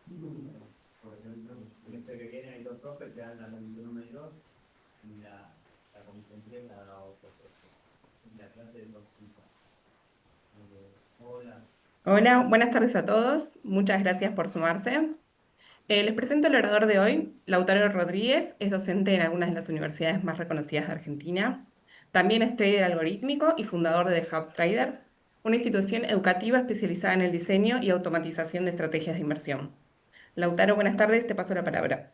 Por ejemplo, el este que viene hay dos profes que dan la comisión 1 y 2 y la comisión 3 la da otro profe. La clase de dos chicas. Hola. Hola, buenas tardes a todos. Muchas gracias por sumarse. Les presento al orador de hoy. Lautaro Rodríguez es docente en algunas de las universidades más reconocidas de Argentina. También es trader algorítmico y fundador de The Hub Trader, una institución educativa especializada en el diseño y automatización de estrategias de inversión. Lautaro, buenas tardes, te paso la palabra.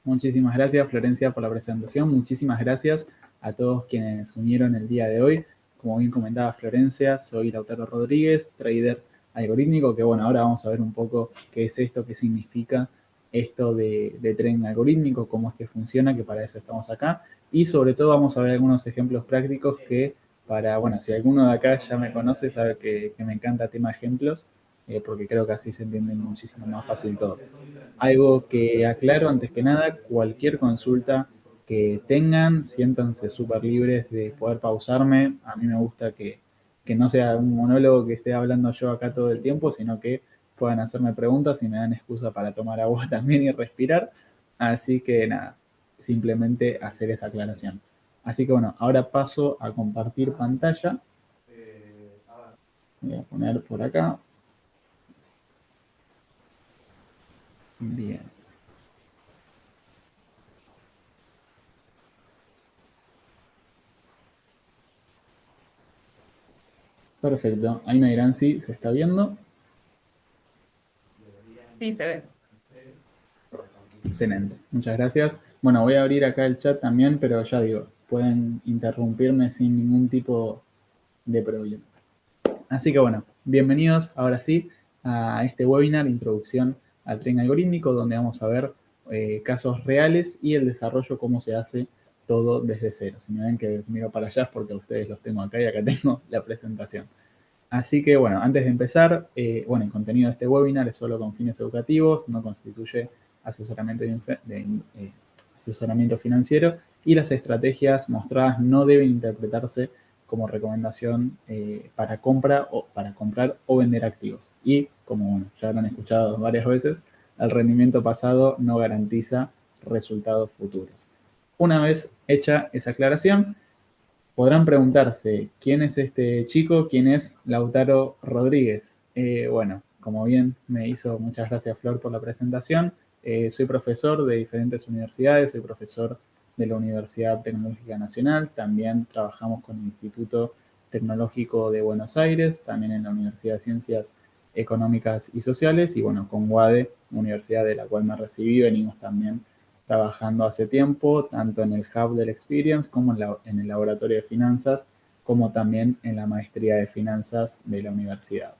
Muchísimas gracias, Florencia, por la presentación. Muchísimas gracias a todos quienes se unieron el día de hoy. Como bien comentaba Florencia, soy Lautaro Rodríguez, trader algorítmico, que bueno, ahora vamos a ver un poco qué es esto, qué significa esto de trading algorítmico, cómo es que funciona, que para eso estamos acá. Y sobre todo vamos a ver algunos ejemplos prácticos que bueno, si alguno de acá ya me conoce, sabe que me encanta el tema de ejemplos, porque creo que así se entiende muchísimo más fácil todo. Algo que aclaro antes que nada, cualquier consulta que tengan, siéntanse súper libres de poder pausarme. A mí me gusta que no sea un monólogo que esté hablando yo acá todo el tiempo, sino que puedan hacerme preguntas y me dan excusa para tomar agua también y respirar. Así que nada, simplemente hacer esa aclaración. Así que bueno, ahora paso a compartir pantalla. Voy a poner por acá. Bien. Perfecto. Ahí me dirán si se está viendo. Sí, se ve. Excelente, muchas gracias. Bueno, voy a abrir acá el chat también, pero ya digo, pueden interrumpirme sin ningún tipo de problema. Así que bueno, bienvenidos ahora sí a este webinar, Introducción al Tren Algorítmico, donde vamos a ver casos reales y el desarrollo, cómo se hace todo desde cero. Si me ven que miro para allá es porque a ustedes los tengo acá y acá tengo la presentación. Así que bueno, antes de empezar, bueno, el contenido de este webinar es solo con fines educativos, no constituye asesoramiento, asesoramiento financiero y las estrategias mostradas no deben interpretarse como recomendación para comprar o vender activos. Y como bueno, ya lo han escuchado varias veces, el rendimiento pasado no garantiza resultados futuros. Una vez hecha esa aclaración, podrán preguntarse, ¿quién es este chico? ¿Quién es Lautaro Rodríguez? Bueno, como bien me hizo, muchas gracias Flor por la presentación. Soy profesor de diferentes universidades, soy profesor de la Universidad Tecnológica Nacional, también trabajamos con el Instituto Tecnológico de Buenos Aires, también en la Universidad de Ciencias Económicas y Sociales, y bueno, con UADE, universidad de la cual me recibí, venimos también trabajando hace tiempo, tanto en el Hub del Experience como en el laboratorio de finanzas, como también en la maestría de finanzas de la universidad.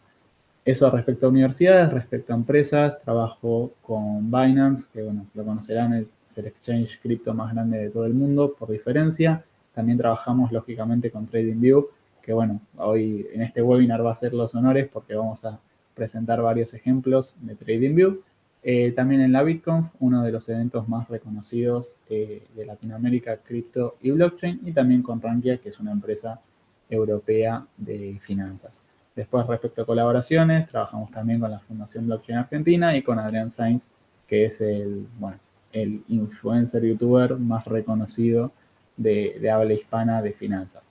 Eso respecto a universidades, respecto a empresas, trabajo con Binance, que bueno, lo conocerán, es el exchange cripto más grande de todo el mundo, por diferencia. También trabajamos lógicamente con TradingView, que bueno, hoy en este webinar va a ser los honores porque vamos a presentar varios ejemplos de TradingView. También en la BitConf, uno de los eventos más reconocidos de Latinoamérica, cripto y blockchain, y también con Rankia, que es una empresa europea de finanzas. Después, respecto a colaboraciones, trabajamos también con la Fundación Blockchain Argentina y con Adrián Sainz, que es el influencer youtuber más reconocido de habla hispana de finanzas.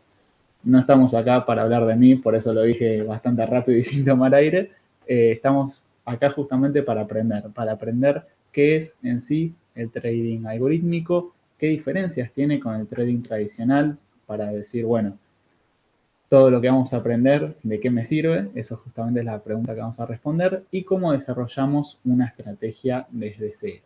No estamos acá para hablar de mí, por eso lo dije bastante rápido y sin tomar aire. Estamos acá justamente para aprender qué es en sí el trading algorítmico, qué diferencias tiene con el trading tradicional, para decir, bueno, todo lo que vamos a aprender, de qué me sirve, eso justamente es la pregunta que vamos a responder, y cómo desarrollamos una estrategia desde cero.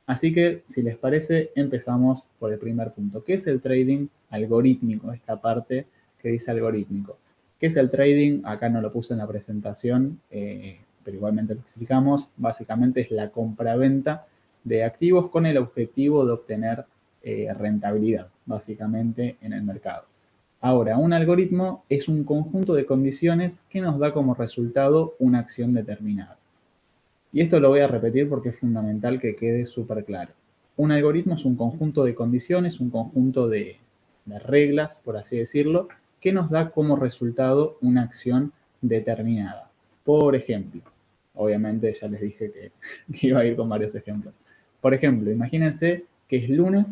Así que, si les parece, empezamos por el primer punto. ¿Qué es el trading algorítmico? Esta parte que dice algorítmico. ¿Qué es el trading? Acá no lo puse en la presentación, pero igualmente lo explicamos. Básicamente es la compra-venta de activos con el objetivo de obtener rentabilidad, básicamente, en el mercado. Ahora, un algoritmo es un conjunto de condiciones que nos da como resultado una acción determinada. Y esto lo voy a repetir porque es fundamental que quede súper claro. Un algoritmo es un conjunto de condiciones, un conjunto de reglas, por así decirlo, que nos da como resultado una acción determinada. Por ejemplo, obviamente ya les dije que iba a ir con varios ejemplos. Por ejemplo, imagínense que es lunes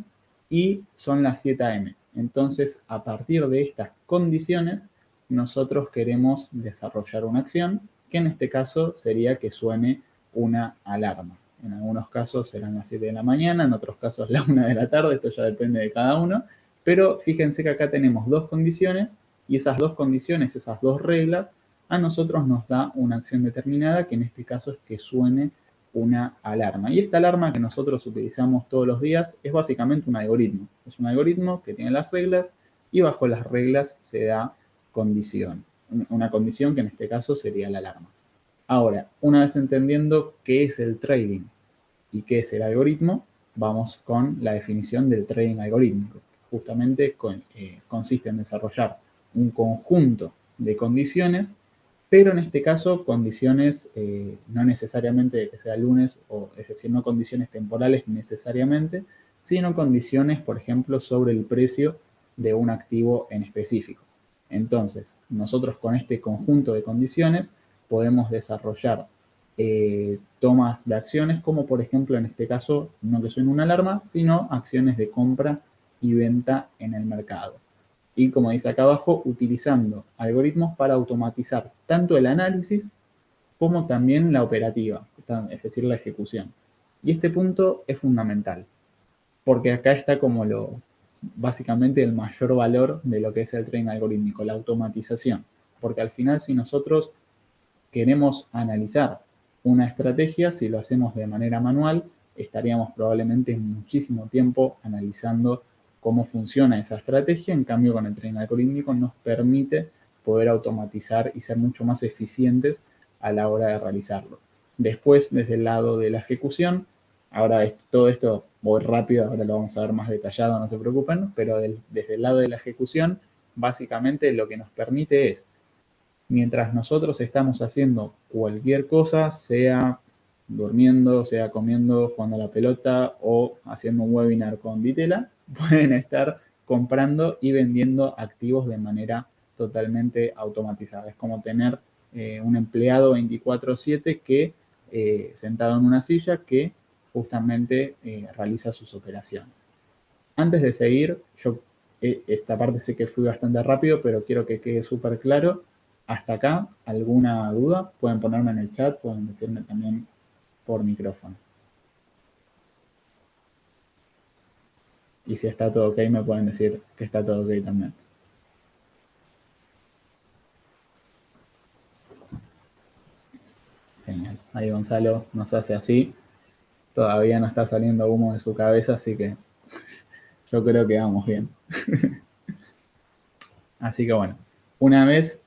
y son las 7 a.m. Entonces, a partir de estas condiciones, nosotros queremos desarrollar una acción, que en este caso sería que suene una alarma. En algunos casos serán las 7 de la mañana, en otros casos la 1 de la tarde, esto ya depende de cada uno, pero fíjense que acá tenemos dos condiciones y esas dos condiciones, esas dos reglas, a nosotros nos da una acción determinada, que en este caso es que suene una alarma. Y esta alarma que nosotros utilizamos todos los días es básicamente un algoritmo. Es un algoritmo que tiene las reglas y bajo las reglas se da condición. Una condición que en este caso sería la alarma. Ahora, una vez entendiendo qué es el trading y qué es el algoritmo, vamos con la definición del trading algorítmico. Justamente consiste en desarrollar un conjunto de condiciones, pero en este caso condiciones no necesariamente que sea lunes, es decir, no condiciones temporales necesariamente, sino condiciones, por ejemplo, sobre el precio de un activo en específico. Entonces, nosotros con este conjunto de condiciones podemos desarrollar tomas de acciones, como por ejemplo en este caso, no que suene una alarma, sino acciones de compra y venta en el mercado. Y como dice acá abajo, utilizando algoritmos para automatizar tanto el análisis como también la operativa, es decir, la ejecución. Y este punto es fundamental, porque acá está como básicamente el mayor valor de lo que es el trading algorítmico, la automatización. Porque al final, si nosotros queremos analizar una estrategia, si lo hacemos de manera manual, estaríamos probablemente muchísimo tiempo analizando cómo funciona esa estrategia. En cambio, con el trading algorítmico nos permite poder automatizar y ser mucho más eficientes a la hora de realizarlo. Después, desde el lado de la ejecución, ahora todo esto voy rápido, ahora lo vamos a ver más detallado, no se preocupen, pero desde el lado de la ejecución, básicamente lo que nos permite es, mientras nosotros estamos haciendo cualquier cosa, sea durmiendo, sea comiendo, jugando a la pelota o haciendo un webinar con Ditela, pueden estar comprando y vendiendo activos de manera totalmente automatizada. Es como tener un empleado 24/7 que sentado en una silla que justamente realiza sus operaciones. Antes de seguir, esta parte sé que fui bastante rápido, pero quiero que quede súper claro. Hasta acá, ¿alguna duda? Pueden ponerme en el chat, pueden decirme también por micrófono. Y si está todo ok, me pueden decir que está todo ok también. Genial. Ahí Gonzalo nos hace así. Todavía no está saliendo humo de su cabeza, así que yo creo que vamos bien. Así que bueno, una vez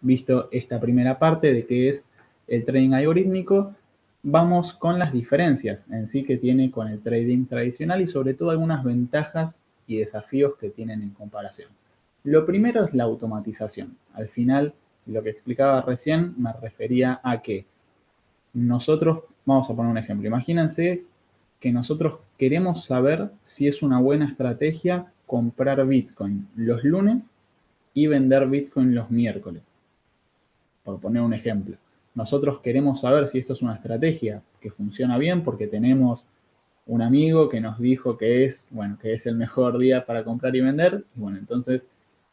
visto esta primera parte de qué es el trading algorítmico, vamos con las diferencias en sí que tiene con el trading tradicional y sobre todo algunas ventajas y desafíos que tienen en comparación. Lo primero es la automatización. Al final, lo que explicaba recién me refería a que nosotros, vamos a poner un ejemplo, imagínense que nosotros queremos saber si es una buena estrategia comprar Bitcoin los lunes y vender Bitcoin los miércoles. Por poner un ejemplo. Nosotros queremos saber si esto es una estrategia que funciona bien porque tenemos un amigo que nos dijo que es el mejor día para comprar y vender. Y bueno, entonces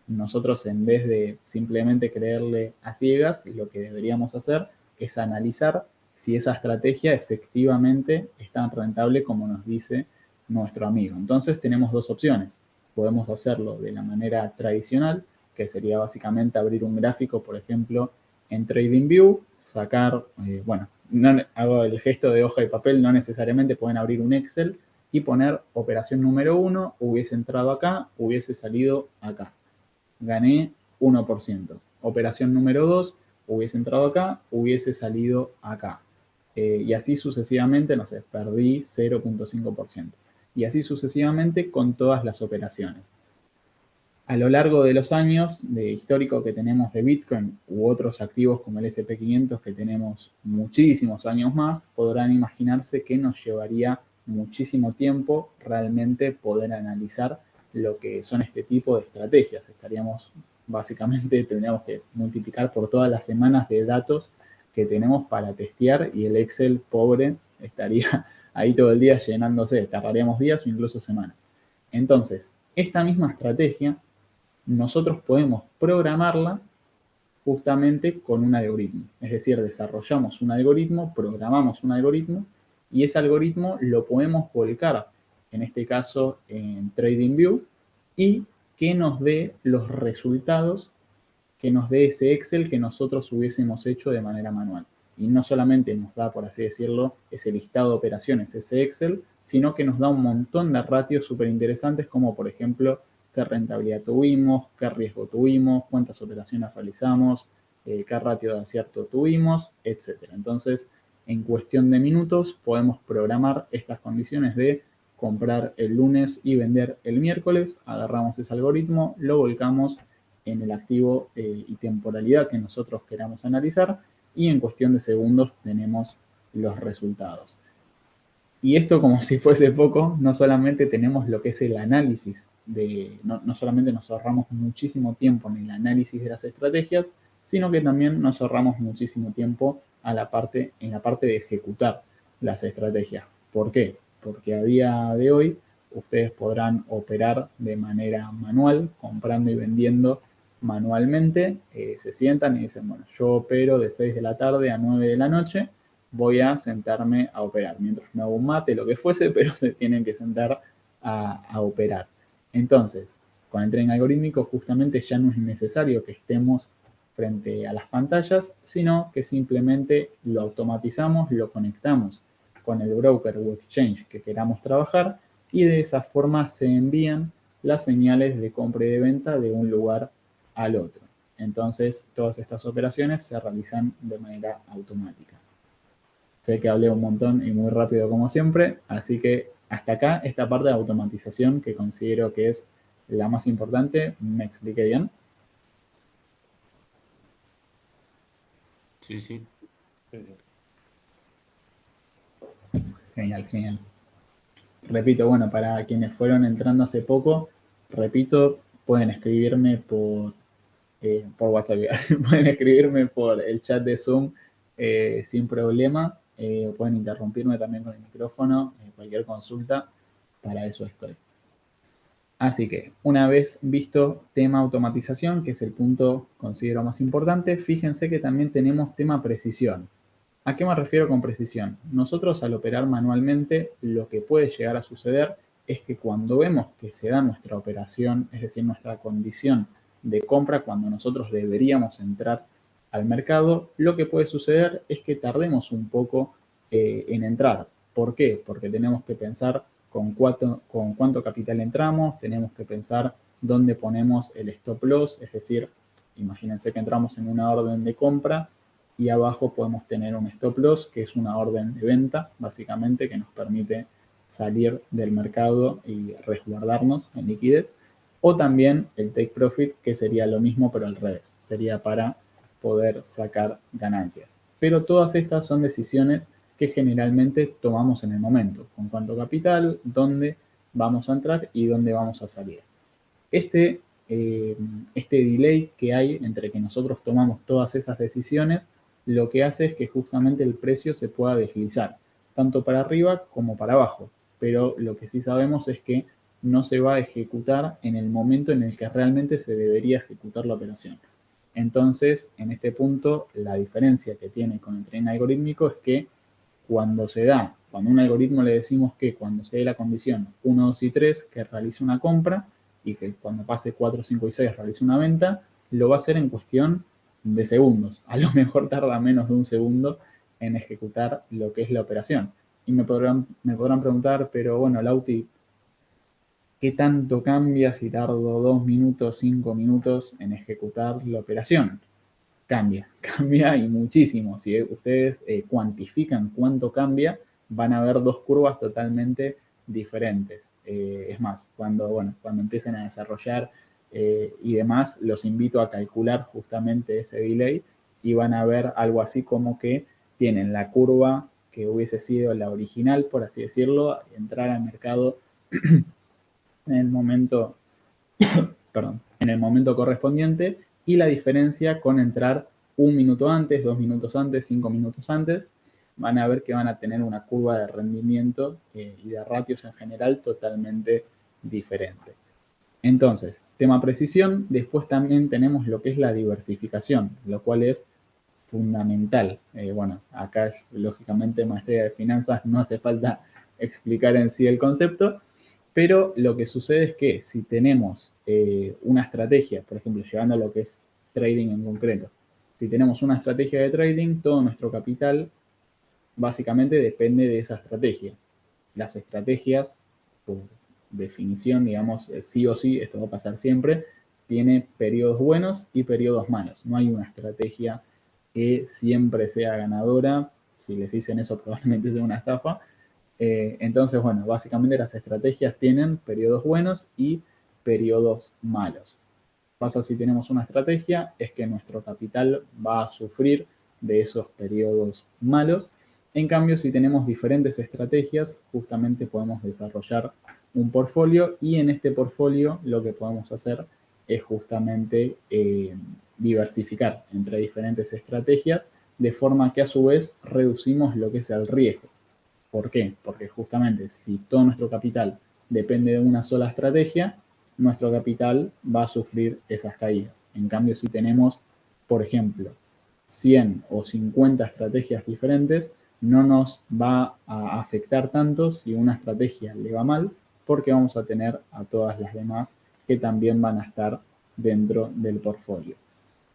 nosotros en vez de simplemente creerle a ciegas, lo que deberíamos hacer es analizar si esa estrategia efectivamente es tan rentable como nos dice nuestro amigo. Entonces tenemos dos opciones. Podemos hacerlo de la manera tradicional, que sería básicamente abrir un gráfico, por ejemplo, en TradingView, sacar, no hago el gesto de hoja y papel, no necesariamente pueden abrir un Excel y poner operación número 1, hubiese entrado acá, hubiese salido acá. Gané 1%. Operación número 2, hubiese entrado acá, hubiese salido acá. Y así sucesivamente, no sé, perdí 0.5%. Y así sucesivamente con todas las operaciones. A lo largo de los años de histórico que tenemos de Bitcoin u otros activos como el S&P 500 que tenemos muchísimos años más, podrán imaginarse que nos llevaría muchísimo tiempo realmente poder analizar lo que son este tipo de estrategias. Tendríamos que multiplicar por todas las semanas de datos que tenemos para testear y el Excel pobre estaría ahí todo el día llenándose, tardaríamos días o incluso semanas. Entonces, esta misma estrategia nosotros podemos programarla justamente con un algoritmo. Es decir, desarrollamos un algoritmo, programamos un algoritmo y ese algoritmo lo podemos volcar, en este caso en TradingView, y que nos dé los resultados, que nos dé ese Excel que nosotros hubiésemos hecho de manera manual. Y no solamente nos da, por así decirlo, ese listado de operaciones, ese Excel, sino que nos da un montón de ratios súper interesantes, como por ejemplo, qué rentabilidad tuvimos, qué riesgo tuvimos, cuántas operaciones realizamos, qué ratio de acierto tuvimos, etc. Entonces, en cuestión de minutos, podemos programar estas condiciones de comprar el lunes y vender el miércoles, agarramos ese algoritmo, lo volcamos en el activo y temporalidad que nosotros queramos analizar y en cuestión de segundos tenemos los resultados. Y esto, como si fuese poco, no solamente tenemos lo que es el análisis, no solamente nos ahorramos muchísimo tiempo en el análisis de las estrategias, sino que también nos ahorramos muchísimo tiempo en la parte de ejecutar las estrategias. ¿Por qué? Porque a día de hoy ustedes podrán operar de manera manual, comprando y vendiendo manualmente, se sientan y dicen, bueno, yo opero de 6 de la tarde a 9 de la noche, voy a sentarme a operar, mientras me hago un mate, lo que fuese, pero se tienen que sentar a operar. Entonces, con el trading algorítmico justamente ya no es necesario que estemos frente a las pantallas, sino que simplemente lo automatizamos, lo conectamos con el broker o exchange que queramos trabajar y de esa forma se envían las señales de compra y de venta de un lugar al otro. Entonces, todas estas operaciones se realizan de manera automática. Sé que hablé un montón y muy rápido como siempre, así que hasta acá esta parte de automatización que considero que es la más importante. ¿Me expliqué bien? Sí, sí. Genial, genial. Repito, bueno, para quienes fueron entrando hace poco, repito, pueden escribirme por WhatsApp, pueden escribirme por el chat de Zoom sin problema, o pueden interrumpirme también con el micrófono, cualquier consulta, para eso estoy. Así que, una vez visto tema automatización, que es el punto considero más importante, fíjense que también tenemos tema precisión. ¿A qué me refiero con precisión? Nosotros al operar manualmente, lo que puede llegar a suceder es que cuando vemos que se da nuestra operación, es decir, nuestra condición de compra, cuando nosotros deberíamos entrar al mercado, lo que puede suceder es que tardemos un poco en entrar. ¿Por qué? Porque tenemos que pensar con cuánto capital entramos, tenemos que pensar dónde ponemos el stop loss, es decir, imagínense que entramos en una orden de compra y abajo podemos tener un stop loss, que es una orden de venta, básicamente, que nos permite salir del mercado y resguardarnos en liquidez, o también el take profit, que sería lo mismo pero al revés, sería para poder sacar ganancias. Pero todas estas son decisiones que generalmente tomamos en el momento, con cuánto capital, dónde vamos a entrar y dónde vamos a salir. Este delay que hay entre que nosotros tomamos todas esas decisiones, lo que hace es que justamente el precio se pueda deslizar, tanto para arriba como para abajo. Pero lo que sí sabemos es que no se va a ejecutar en el momento en el que realmente se debería ejecutar la operación. Entonces, en este punto, la diferencia que tiene con el trading algorítmico es que cuando un algoritmo le decimos que cuando se dé la condición 1, 2 y 3 que realice una compra y que cuando pase 4, 5 y 6 realice una venta, lo va a hacer en cuestión de segundos. A lo mejor tarda menos de un segundo en ejecutar lo que es la operación. Y me podrán preguntar, pero bueno, Lauti, ¿qué tanto cambia si tardo 2 minutos, 5 minutos en ejecutar la operación? Cambia y muchísimo. Si ustedes cuantifican cuánto cambia, van a ver dos curvas totalmente diferentes. Es más, cuando empiecen a desarrollar y demás, los invito a calcular justamente ese delay y van a ver algo así como que tienen la curva que hubiese sido la original, por así decirlo, entrar al mercado en el momento correspondiente y la diferencia con entrar 1 minuto antes, 2 minutos antes, 5 minutos antes, van a ver que van a tener una curva de rendimiento y de ratios en general totalmente diferente. Entonces, tema precisión, después también tenemos lo que es la diversificación, lo cual es fundamental. Bueno, acá lógicamente maestría de finanzas no hace falta explicar en sí el concepto, pero lo que sucede es que si tenemos una estrategia, por ejemplo, llevando a lo que es trading en concreto, si tenemos una estrategia de trading, todo nuestro capital básicamente depende de esa estrategia. Las estrategias, por definición, digamos, sí o sí, esto va a pasar siempre, tiene periodos buenos y periodos malos. No hay una estrategia que siempre sea ganadora. Si les dicen eso, probablemente sea una estafa. Entonces, bueno, básicamente las estrategias tienen periodos buenos y periodos malos. Pasa si tenemos una estrategia, es que nuestro capital va a sufrir de esos periodos malos. En cambio, si tenemos diferentes estrategias, justamente podemos desarrollar un portfolio y en este portfolio lo que podemos hacer es justamente diversificar entre diferentes estrategias de forma que a su vez reducimos lo que es el riesgo. ¿Por qué? Porque justamente si todo nuestro capital depende de una sola estrategia, nuestro capital va a sufrir esas caídas. En cambio, si tenemos, por ejemplo, 100 o 50 estrategias diferentes, no nos va a afectar tanto si una estrategia le va mal, porque vamos a tener a todas las demás que también van a estar dentro del portfolio.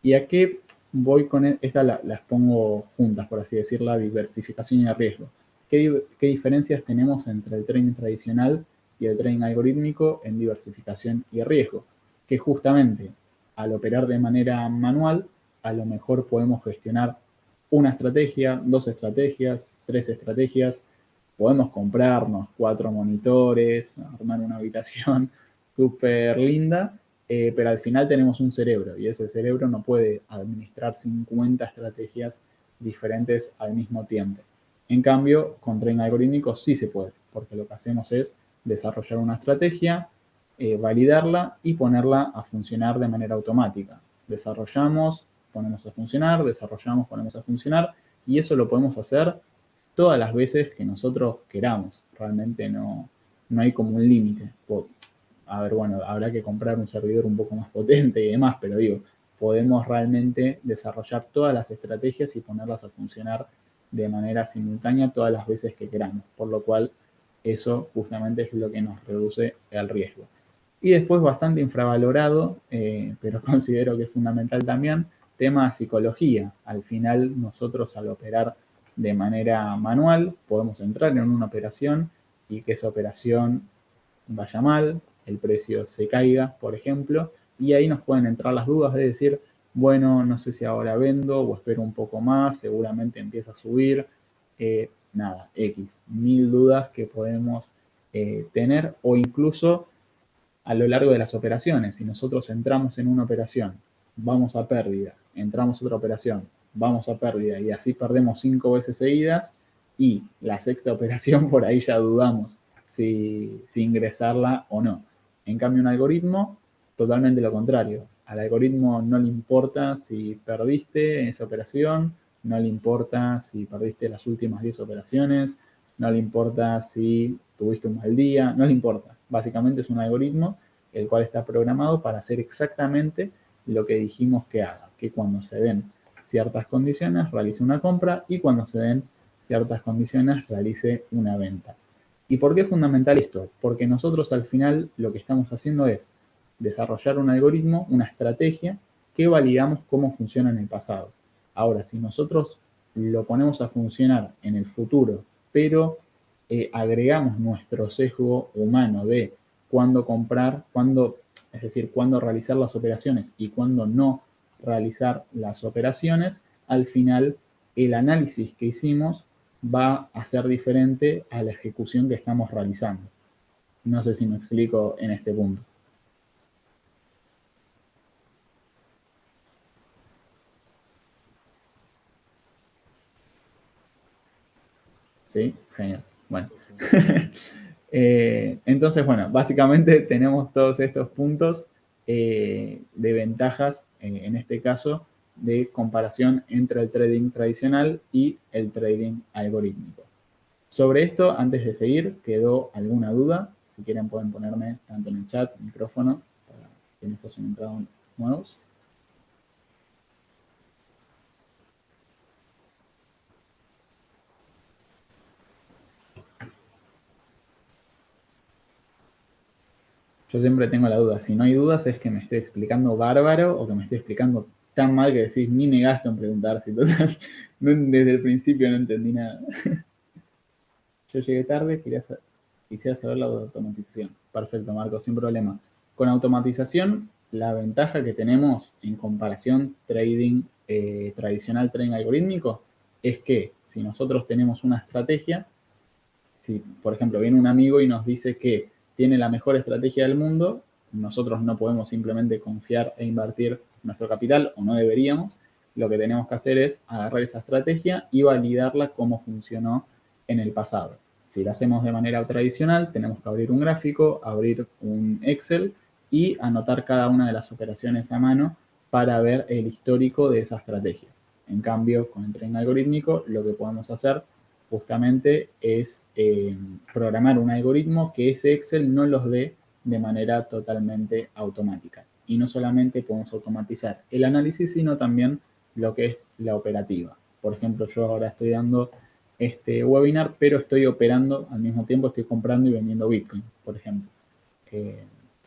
¿Y a qué voy con esta? Las pongo juntas, por así decir, la diversificación y el riesgo. ¿Qué diferencias tenemos entre el trading tradicional y el trading algorítmico en diversificación y riesgo? Que justamente al operar de manera manual, a lo mejor podemos gestionar una estrategia, 2 estrategias, 3 estrategias, podemos comprarnos 4 monitores, armar una habitación súper linda, pero al final tenemos un cerebro y ese cerebro no puede administrar 50 estrategias diferentes al mismo tiempo. En cambio, con trading algorítmico sí se puede, porque lo que hacemos es desarrollar una estrategia, validarla y ponerla a funcionar de manera automática. Desarrollamos, ponemos a funcionar, desarrollamos, ponemos a funcionar y eso lo podemos hacer todas las veces que nosotros queramos. Realmente no hay como un límite. A ver, bueno, habrá que comprar un servidor un poco más potente y demás, pero digo, podemos realmente desarrollar todas las estrategias y ponerlas a funcionar de manera simultánea todas las veces que queramos, por lo cual eso justamente es lo que nos reduce el riesgo. Y después bastante infravalorado, pero considero que es fundamental también, tema psicología. Al final nosotros al operar de manera manual podemos entrar en una operación y que esa operación vaya mal, el precio se caiga, por ejemplo, y ahí nos pueden entrar las dudas de decir, bueno, no sé si ahora vendo o espero un poco más, seguramente empieza a subir, nada, X, 1000 dudas que podemos tener o incluso a lo largo de las operaciones. Si nosotros entramos en una operación, vamos a pérdida, entramos a otra operación, vamos a pérdida y así perdemos 5 veces seguidas y la sexta operación por ahí ya dudamos si ingresarla o no. En cambio, un algoritmo, totalmente lo contrario. Al algoritmo no le importa si perdiste en esa operación, no le importa si perdiste las últimas 10 operaciones, no le importa si tuviste un mal día, no le importa. Básicamente es un algoritmo el cual está programado para hacer exactamente lo que dijimos que haga, que cuando se den ciertas condiciones realice una compra y cuando se den ciertas condiciones realice una venta. ¿Y por qué es fundamental esto? Porque nosotros al final lo que estamos haciendo es desarrollar un algoritmo, una estrategia que validamos cómo funciona en el pasado. Ahora, si nosotros lo ponemos a funcionar en el futuro, pero agregamos nuestro sesgo humano de cuándo comprar, es decir, cuándo realizar las operaciones y cuándo no realizar las operaciones, al final el análisis que hicimos va a ser diferente a la ejecución que estamos realizando. No sé si me explico en este punto. ¿Sí? Genial. Bueno. Entonces, bueno, básicamente tenemos todos estos puntos de ventajas, en este caso, de comparación entre el trading tradicional y el trading algorítmico. Sobre esto, antes de seguir, ¿quedó alguna duda? Si quieren pueden ponerme tanto en el chat, micrófono, para quienes hayan entrado nuevos. Yo siempre tengo la duda. Si no hay dudas es que me estoy explicando bárbaro o que me estoy explicando tan mal que decís, ni me gasto en preguntar si total, desde el principio no entendí nada. Yo llegué tarde, quisiera saber la automatización. Perfecto, Marco, sin problema. Con automatización, la ventaja que tenemos en comparación trading tradicional, trading algorítmico, es que si nosotros tenemos una estrategia, si por ejemplo viene un amigo y nos dice que tiene la mejor estrategia del mundo, nosotros no podemos simplemente confiar e invertir nuestro capital, o no deberíamos. Lo que tenemos que hacer es agarrar esa estrategia y validarla como funcionó en el pasado. Si lo hacemos de manera tradicional, tenemos que abrir un gráfico, abrir un Excel y anotar cada una de las operaciones a mano para ver el histórico de esa estrategia. En cambio, con el trading algorítmico, lo que podemos hacer justamente es programar un algoritmo que ese Excel no los dé de manera totalmente automática. Y no solamente podemos automatizar el análisis, sino también lo que es la operativa. Por ejemplo, yo ahora estoy dando este webinar, pero estoy operando al mismo tiempo, estoy comprando y vendiendo Bitcoin, por ejemplo.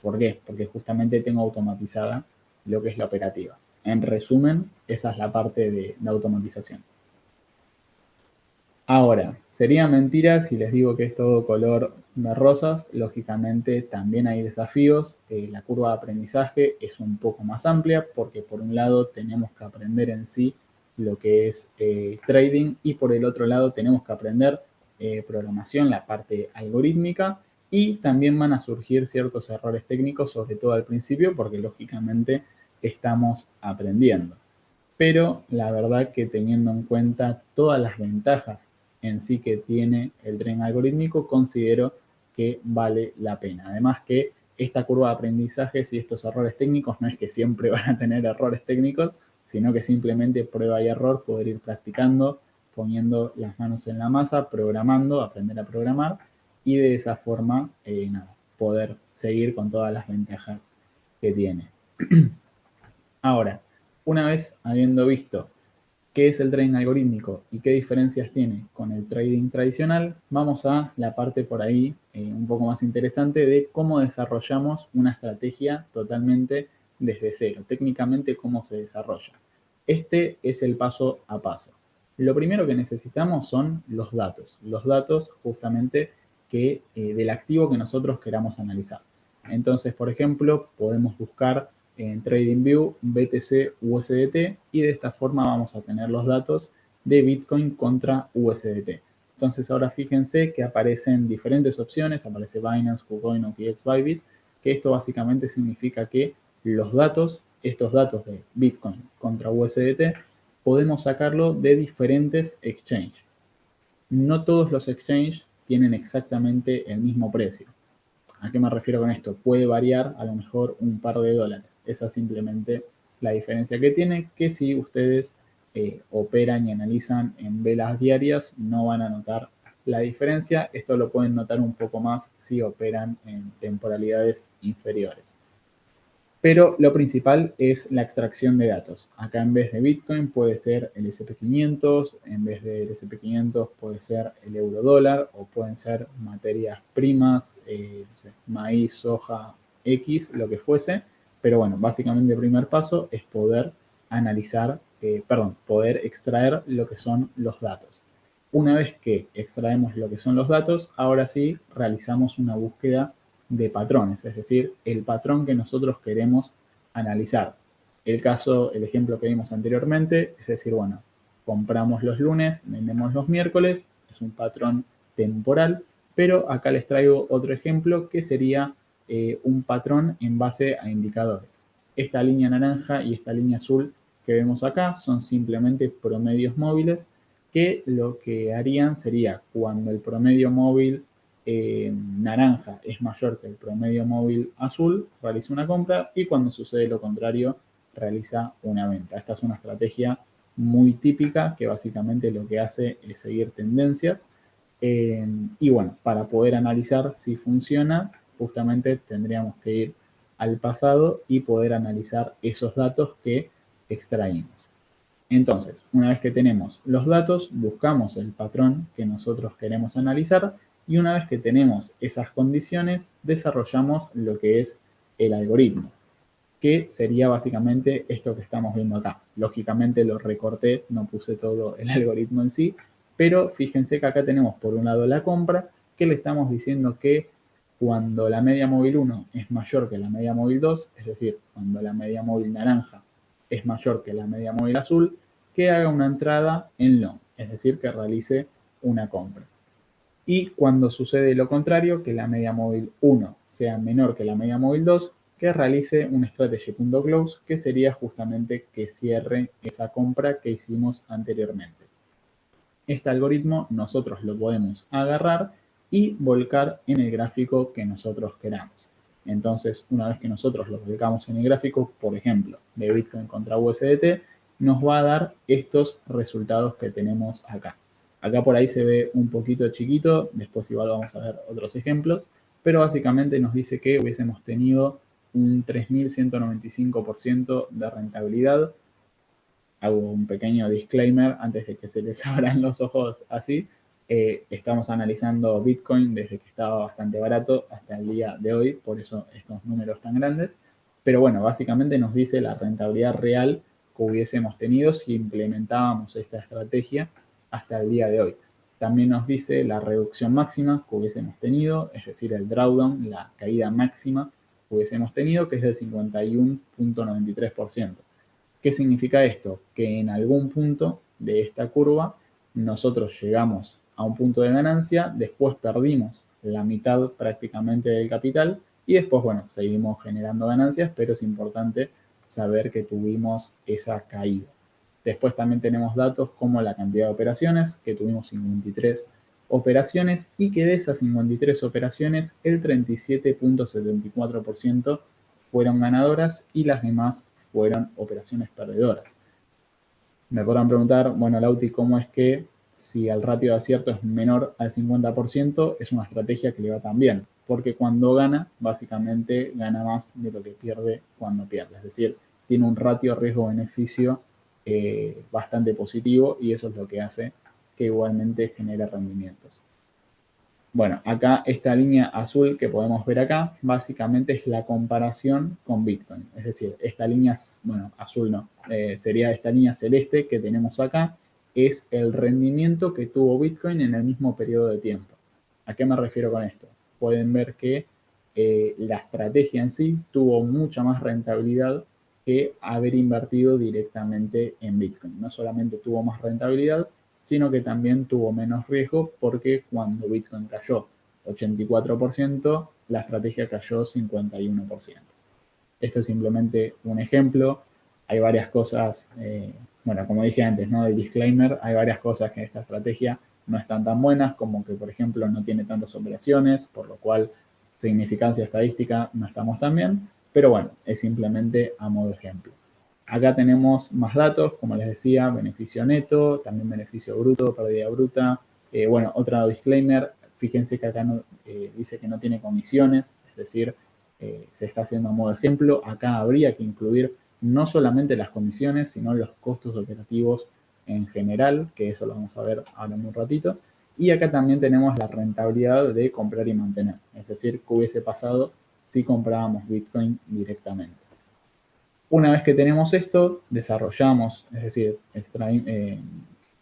¿Por qué? Porque justamente tengo automatizada lo que es la operativa. En resumen, esa es la parte de automatización. Ahora, sería mentira si les digo que es todo color de rosas. Lógicamente también hay desafíos. La curva de aprendizaje es un poco más amplia porque por un lado tenemos que aprender en sí lo que es trading y por el otro lado tenemos que aprender programación, la parte algorítmica, y también van a surgir ciertos errores técnicos, sobre todo al principio, porque lógicamente estamos aprendiendo. Pero la verdad que teniendo en cuenta todas las ventajas en sí que tiene el tren algorítmico, considero que vale la pena. Además que esta curva de aprendizaje y estos errores técnicos no es que siempre van a tener errores técnicos, sino que simplemente prueba y error, poder ir practicando, poniendo las manos en la masa, programando, aprender a programar y de esa forma poder seguir con todas las ventajas que tiene. Ahora, una vez habiendo visto qué es el trading algorítmico y qué diferencias tiene con el trading tradicional, vamos a la parte por ahí un poco más interesante de cómo desarrollamos una estrategia totalmente desde cero, técnicamente cómo se desarrolla. Este es el paso a paso. Lo primero que necesitamos son los datos justamente del activo que nosotros queramos analizar. Entonces, por ejemplo, podemos buscar en TradingView, BTC, USDT, y de esta forma vamos a tener los datos de Bitcoin contra USDT. Entonces ahora fíjense que aparecen diferentes opciones, aparece Binance, KuCoin, OKX, Bybit, que esto básicamente significa que los datos, estos datos de Bitcoin contra USDT, podemos sacarlo de diferentes exchanges. No todos los exchanges tienen exactamente el mismo precio. ¿A qué me refiero con esto? Puede variar a lo mejor un par de dólares. Esa es simplemente la diferencia que tiene, que si ustedes operan y analizan en velas diarias, no van a notar la diferencia. Esto lo pueden notar un poco más si operan en temporalidades inferiores. Pero lo principal es la extracción de datos. Acá en vez de Bitcoin puede ser el SP500, en vez del SP500 puede ser el euro dólar o pueden ser materias primas, no sé, maíz, soja, X, lo que fuese. Pero bueno, básicamente el primer paso es poder analizar, poder extraer lo que son los datos. Una vez que extraemos lo que son los datos, ahora sí realizamos una búsqueda de patrones, es decir, el patrón que nosotros queremos analizar. El ejemplo que vimos anteriormente, es decir, bueno, compramos los lunes, vendemos los miércoles, es un patrón temporal, pero acá les traigo otro ejemplo que sería un patrón en base a indicadores. Esta línea naranja y esta línea azul que vemos acá son simplemente promedios móviles que lo que harían sería cuando el promedio móvil naranja es mayor que el promedio móvil azul, realiza una compra, y cuando sucede lo contrario, realiza una venta. Esta es una estrategia muy típica que básicamente lo que hace es seguir tendencias. Y bueno, para poder analizar si funciona, justamente tendríamos que ir al pasado y poder analizar esos datos que extraímos. Entonces, una vez que tenemos los datos, buscamos el patrón que nosotros queremos analizar y una vez que tenemos esas condiciones, desarrollamos lo que es el algoritmo, que sería básicamente esto que estamos viendo acá. Lógicamente lo recorté, no puse todo el algoritmo en sí, pero fíjense que acá tenemos por un lado la compra, que le estamos diciendo que cuando la media móvil 1 es mayor que la media móvil 2, es decir, cuando la media móvil naranja es mayor que la media móvil azul, que haga una entrada en long, es decir, que realice una compra. Y cuando sucede lo contrario, que la media móvil 1 sea menor que la media móvil 2, que realice un strategy.close, que sería justamente que cierre esa compra que hicimos anteriormente. Este algoritmo nosotros lo podemos agarrar y volcar en el gráfico que nosotros queramos. Entonces, una vez que nosotros lo volcamos en el gráfico, por ejemplo, de Bitcoin contra USDT, nos va a dar estos resultados que tenemos acá. Acá por ahí se ve un poquito chiquito, después igual vamos a ver otros ejemplos, pero básicamente nos dice que hubiésemos tenido un 3.195% de rentabilidad. Hago un pequeño disclaimer antes de que se les abran los ojos así. Estamos analizando Bitcoin desde que estaba bastante barato hasta el día de hoy, por eso estos números tan grandes. Pero bueno, básicamente nos dice la rentabilidad real que hubiésemos tenido si implementábamos esta estrategia hasta el día de hoy. También nos dice la reducción máxima que hubiésemos tenido, es decir, el drawdown, la caída máxima que hubiésemos tenido, que es del 51.93%. ¿Qué significa esto? Que en algún punto de esta curva nosotros llegamos a un punto de ganancia, después perdimos la mitad prácticamente del capital y después, bueno, seguimos generando ganancias, pero es importante saber que tuvimos esa caída. Después también tenemos datos como la cantidad de operaciones, que tuvimos 53 operaciones y que de esas 53 operaciones el 37.74% fueron ganadoras y las demás fueron operaciones perdedoras. Me podrán preguntar, bueno, Lauti, ¿cómo es que si el ratio de acierto es menor al 50%, es una estrategia que le va tan bien? Porque cuando gana, básicamente gana más de lo que pierde cuando pierde. Es decir, tiene un ratio riesgo-beneficio bastante positivo y eso es lo que hace que igualmente genere rendimientos. Bueno, acá esta línea azul que podemos ver acá, básicamente es la comparación con Bitcoin. Es decir, esta línea, bueno, azul no, sería esta línea celeste que tenemos acá, es el rendimiento que tuvo Bitcoin en el mismo periodo de tiempo. ¿A qué me refiero con esto? Pueden ver que la estrategia en sí tuvo mucha más rentabilidad que haber invertido directamente en Bitcoin. No solamente tuvo más rentabilidad, sino que también tuvo menos riesgo porque cuando Bitcoin cayó 84%, la estrategia cayó 51%. Esto es simplemente un ejemplo. Hay varias cosas, bueno, como dije antes, ¿no? El disclaimer, hay varias cosas que esta estrategia no están tan buenas, como que, por ejemplo, no tiene tantas operaciones, por lo cual significancia estadística no estamos tan bien, pero bueno, es simplemente a modo de ejemplo. Acá tenemos más datos, como les decía, beneficio neto, también beneficio bruto, pérdida bruta. Bueno, otro disclaimer, fíjense que acá no, dice que no tiene comisiones, es decir, se está haciendo a modo de ejemplo. Acá habría que incluir no solamente las comisiones, sino los costos operativos en general, que eso lo vamos a ver ahora en un ratito. Y acá también tenemos la rentabilidad de comprar y mantener, es decir, qué hubiese pasado si comprábamos Bitcoin directamente. Una vez que tenemos esto, desarrollamos, es decir,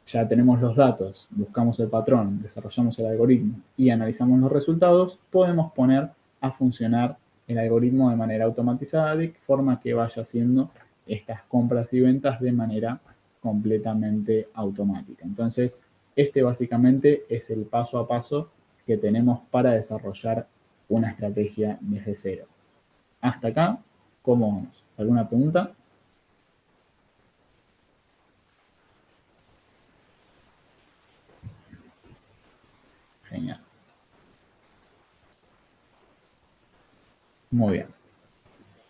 ya tenemos los datos, buscamos el patrón, desarrollamos el algoritmo y analizamos los resultados, podemos poner a funcionar el algoritmo de manera automatizada de forma que vaya haciendo estas compras y ventas de manera completamente automática. Entonces, este básicamente es el paso a paso que tenemos para desarrollar una estrategia desde cero. Hasta acá, ¿cómo vamos? ¿Alguna pregunta? Genial. Muy bien.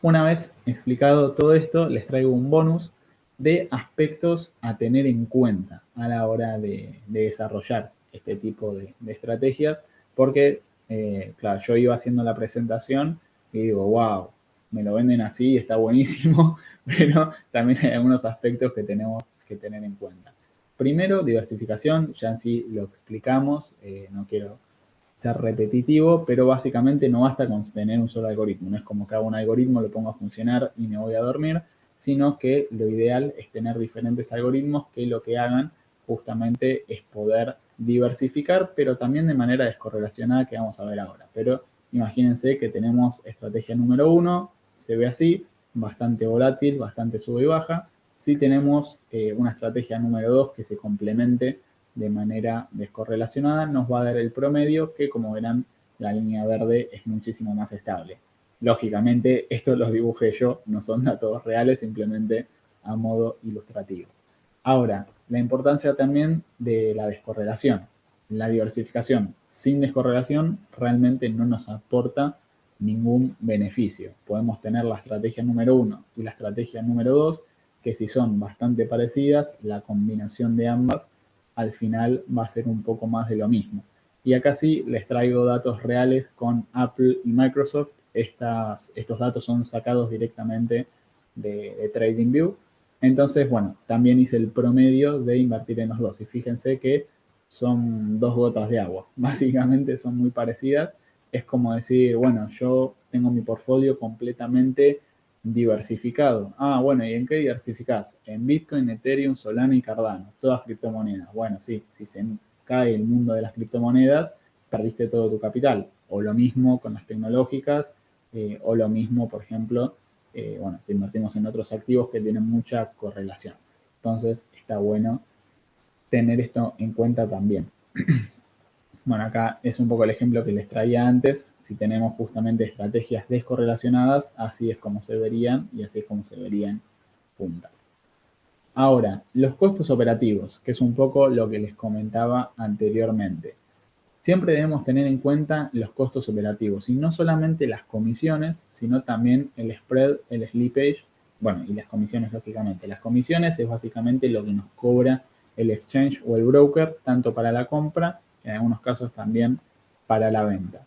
Una vez explicado todo esto, les traigo un bonus de aspectos a tener en cuenta a la hora de desarrollar este tipo de estrategias, porque, claro, yo iba haciendo la presentación y digo, wow, me lo venden así, está buenísimo, pero también hay algunos aspectos que tenemos que tener en cuenta. Primero, diversificación, ya en sí lo explicamos, no quiero ser repetitivo, pero básicamente no basta con tener un solo algoritmo. No es como que hago un algoritmo, lo pongo a funcionar y me voy a dormir, sino que lo ideal es tener diferentes algoritmos que lo que hagan justamente es poder diversificar, pero también de manera descorrelacionada, que vamos a ver ahora. Pero imagínense que tenemos estrategia número 1, se ve así, bastante volátil, bastante sube y baja. Si tenemos una estrategia número 2 que se complemente de manera descorrelacionada, nos va a dar el promedio, que como verán, la línea verde es muchísimo más estable. Lógicamente, esto los dibujé yo, no son datos reales, simplemente a modo ilustrativo. Ahora, la importancia también de la descorrelación. La diversificación sin descorrelación realmente no nos aporta ningún beneficio. Podemos tener la estrategia número 1 y la estrategia número 2, que si son bastante parecidas, la combinación de ambas al final va a ser un poco más de lo mismo. Y acá sí les traigo datos reales con Apple y Microsoft. Estos datos son sacados directamente de TradingView. Entonces, bueno, también hice el promedio de invertir en los dos. Y fíjense que son dos gotas de agua. Básicamente son muy parecidas. Es como decir, bueno, yo tengo mi portfolio completamente diversificado. Ah, bueno, ¿y en qué diversificás? En Bitcoin, Ethereum, Solana y Cardano. Todas criptomonedas. Bueno, sí, si se cae el mundo de las criptomonedas, perdiste todo tu capital. O lo mismo con las tecnológicas, o lo mismo, por ejemplo, bueno, si invertimos en otros activos que tienen mucha correlación. Entonces, está bueno tener esto en cuenta también. Bueno, acá es un poco el ejemplo que les traía antes. Si tenemos justamente estrategias descorrelacionadas, así es como se verían y así es como se verían juntas. Ahora, los costos operativos, que es un poco lo que les comentaba anteriormente. Siempre debemos tener en cuenta los costos operativos y no solamente las comisiones, sino también el spread, el slippage, bueno, y las comisiones lógicamente. Las comisiones es básicamente lo que nos cobra el exchange o el broker, tanto para la compra, en algunos casos también para la venta.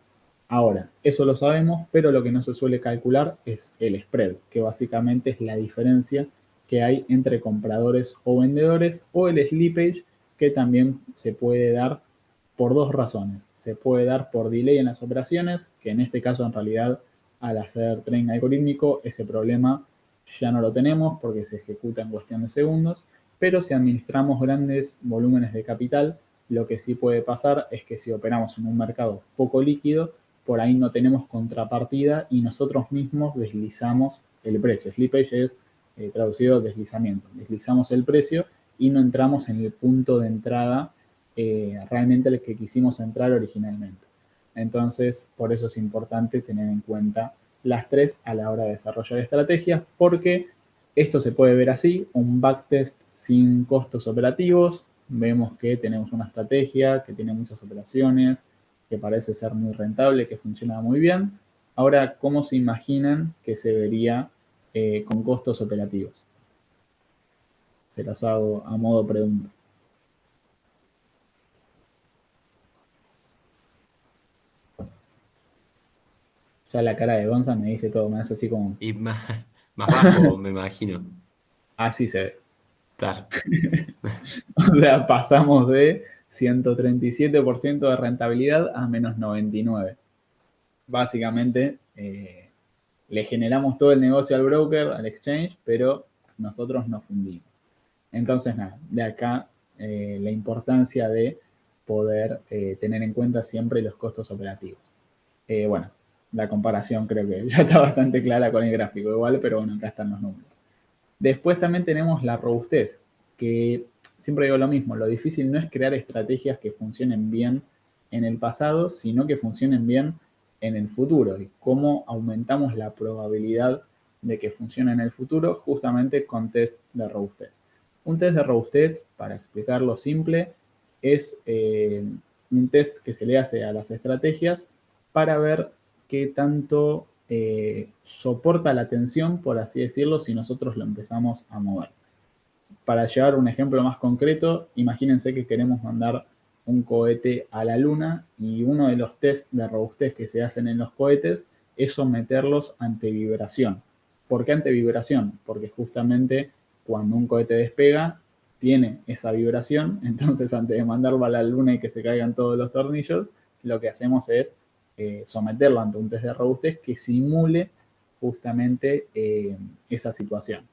Ahora, eso lo sabemos, pero lo que no se suele calcular es el spread, que básicamente es la diferencia que hay entre compradores o vendedores, o el slippage, que también se puede dar por dos razones. Se puede dar por delay en las operaciones, que en este caso en realidad al hacer trading algorítmico ese problema ya no lo tenemos porque se ejecuta en cuestión de segundos, pero si administramos grandes volúmenes de capital, lo que sí puede pasar es que si operamos en un mercado poco líquido, por ahí no tenemos contrapartida y nosotros mismos deslizamos el precio. Slippage es traducido deslizamiento. Deslizamos el precio y no entramos en el punto de entrada realmente el que quisimos entrar originalmente. Entonces, por eso es importante tener en cuenta las tres a la hora de desarrollar estrategias, porque esto se puede ver así, un backtest sin costos operativos. Vemos que tenemos una estrategia que tiene muchas operaciones, que parece ser muy rentable, que funciona muy bien. Ahora, ¿cómo se imaginan que se vería con costos operativos? Se los hago a modo pregunta. Ya la cara de Gonza me dice todo, me hace así como, Y más, más bajo, me imagino. así se ve. Claro. O sea, pasamos de 137% de rentabilidad a menos 99%. Básicamente, le generamos todo el negocio al broker, al exchange, pero nosotros nos fundimos. Entonces, nada, de acá la importancia de poder tener en cuenta siempre los costos operativos. Bueno, la comparación creo que ya está bastante clara con el gráfico igual, pero bueno, acá están los números. Después también tenemos la robustez, que siempre digo lo mismo, lo difícil no es crear estrategias que funcionen bien en el pasado, sino que funcionen bien en el futuro. Y cómo aumentamos la probabilidad de que funcione en el futuro justamente con test de robustez. Un test de robustez, para explicarlo simple, es un test que se le hace a las estrategias para ver qué tanto soporta la tensión, por así decirlo, si nosotros lo empezamos a mover. Para llevar un ejemplo más concreto, imagínense que queremos mandar un cohete a la Luna y uno de los test de robustez que se hacen en los cohetes es someterlos ante vibración. ¿Por qué ante vibración? Porque justamente cuando un cohete despega, tiene esa vibración, entonces antes de mandarlo a la Luna y que se caigan todos los tornillos, lo que hacemos es someterlo ante un test de robustez que simule justamente esa situación.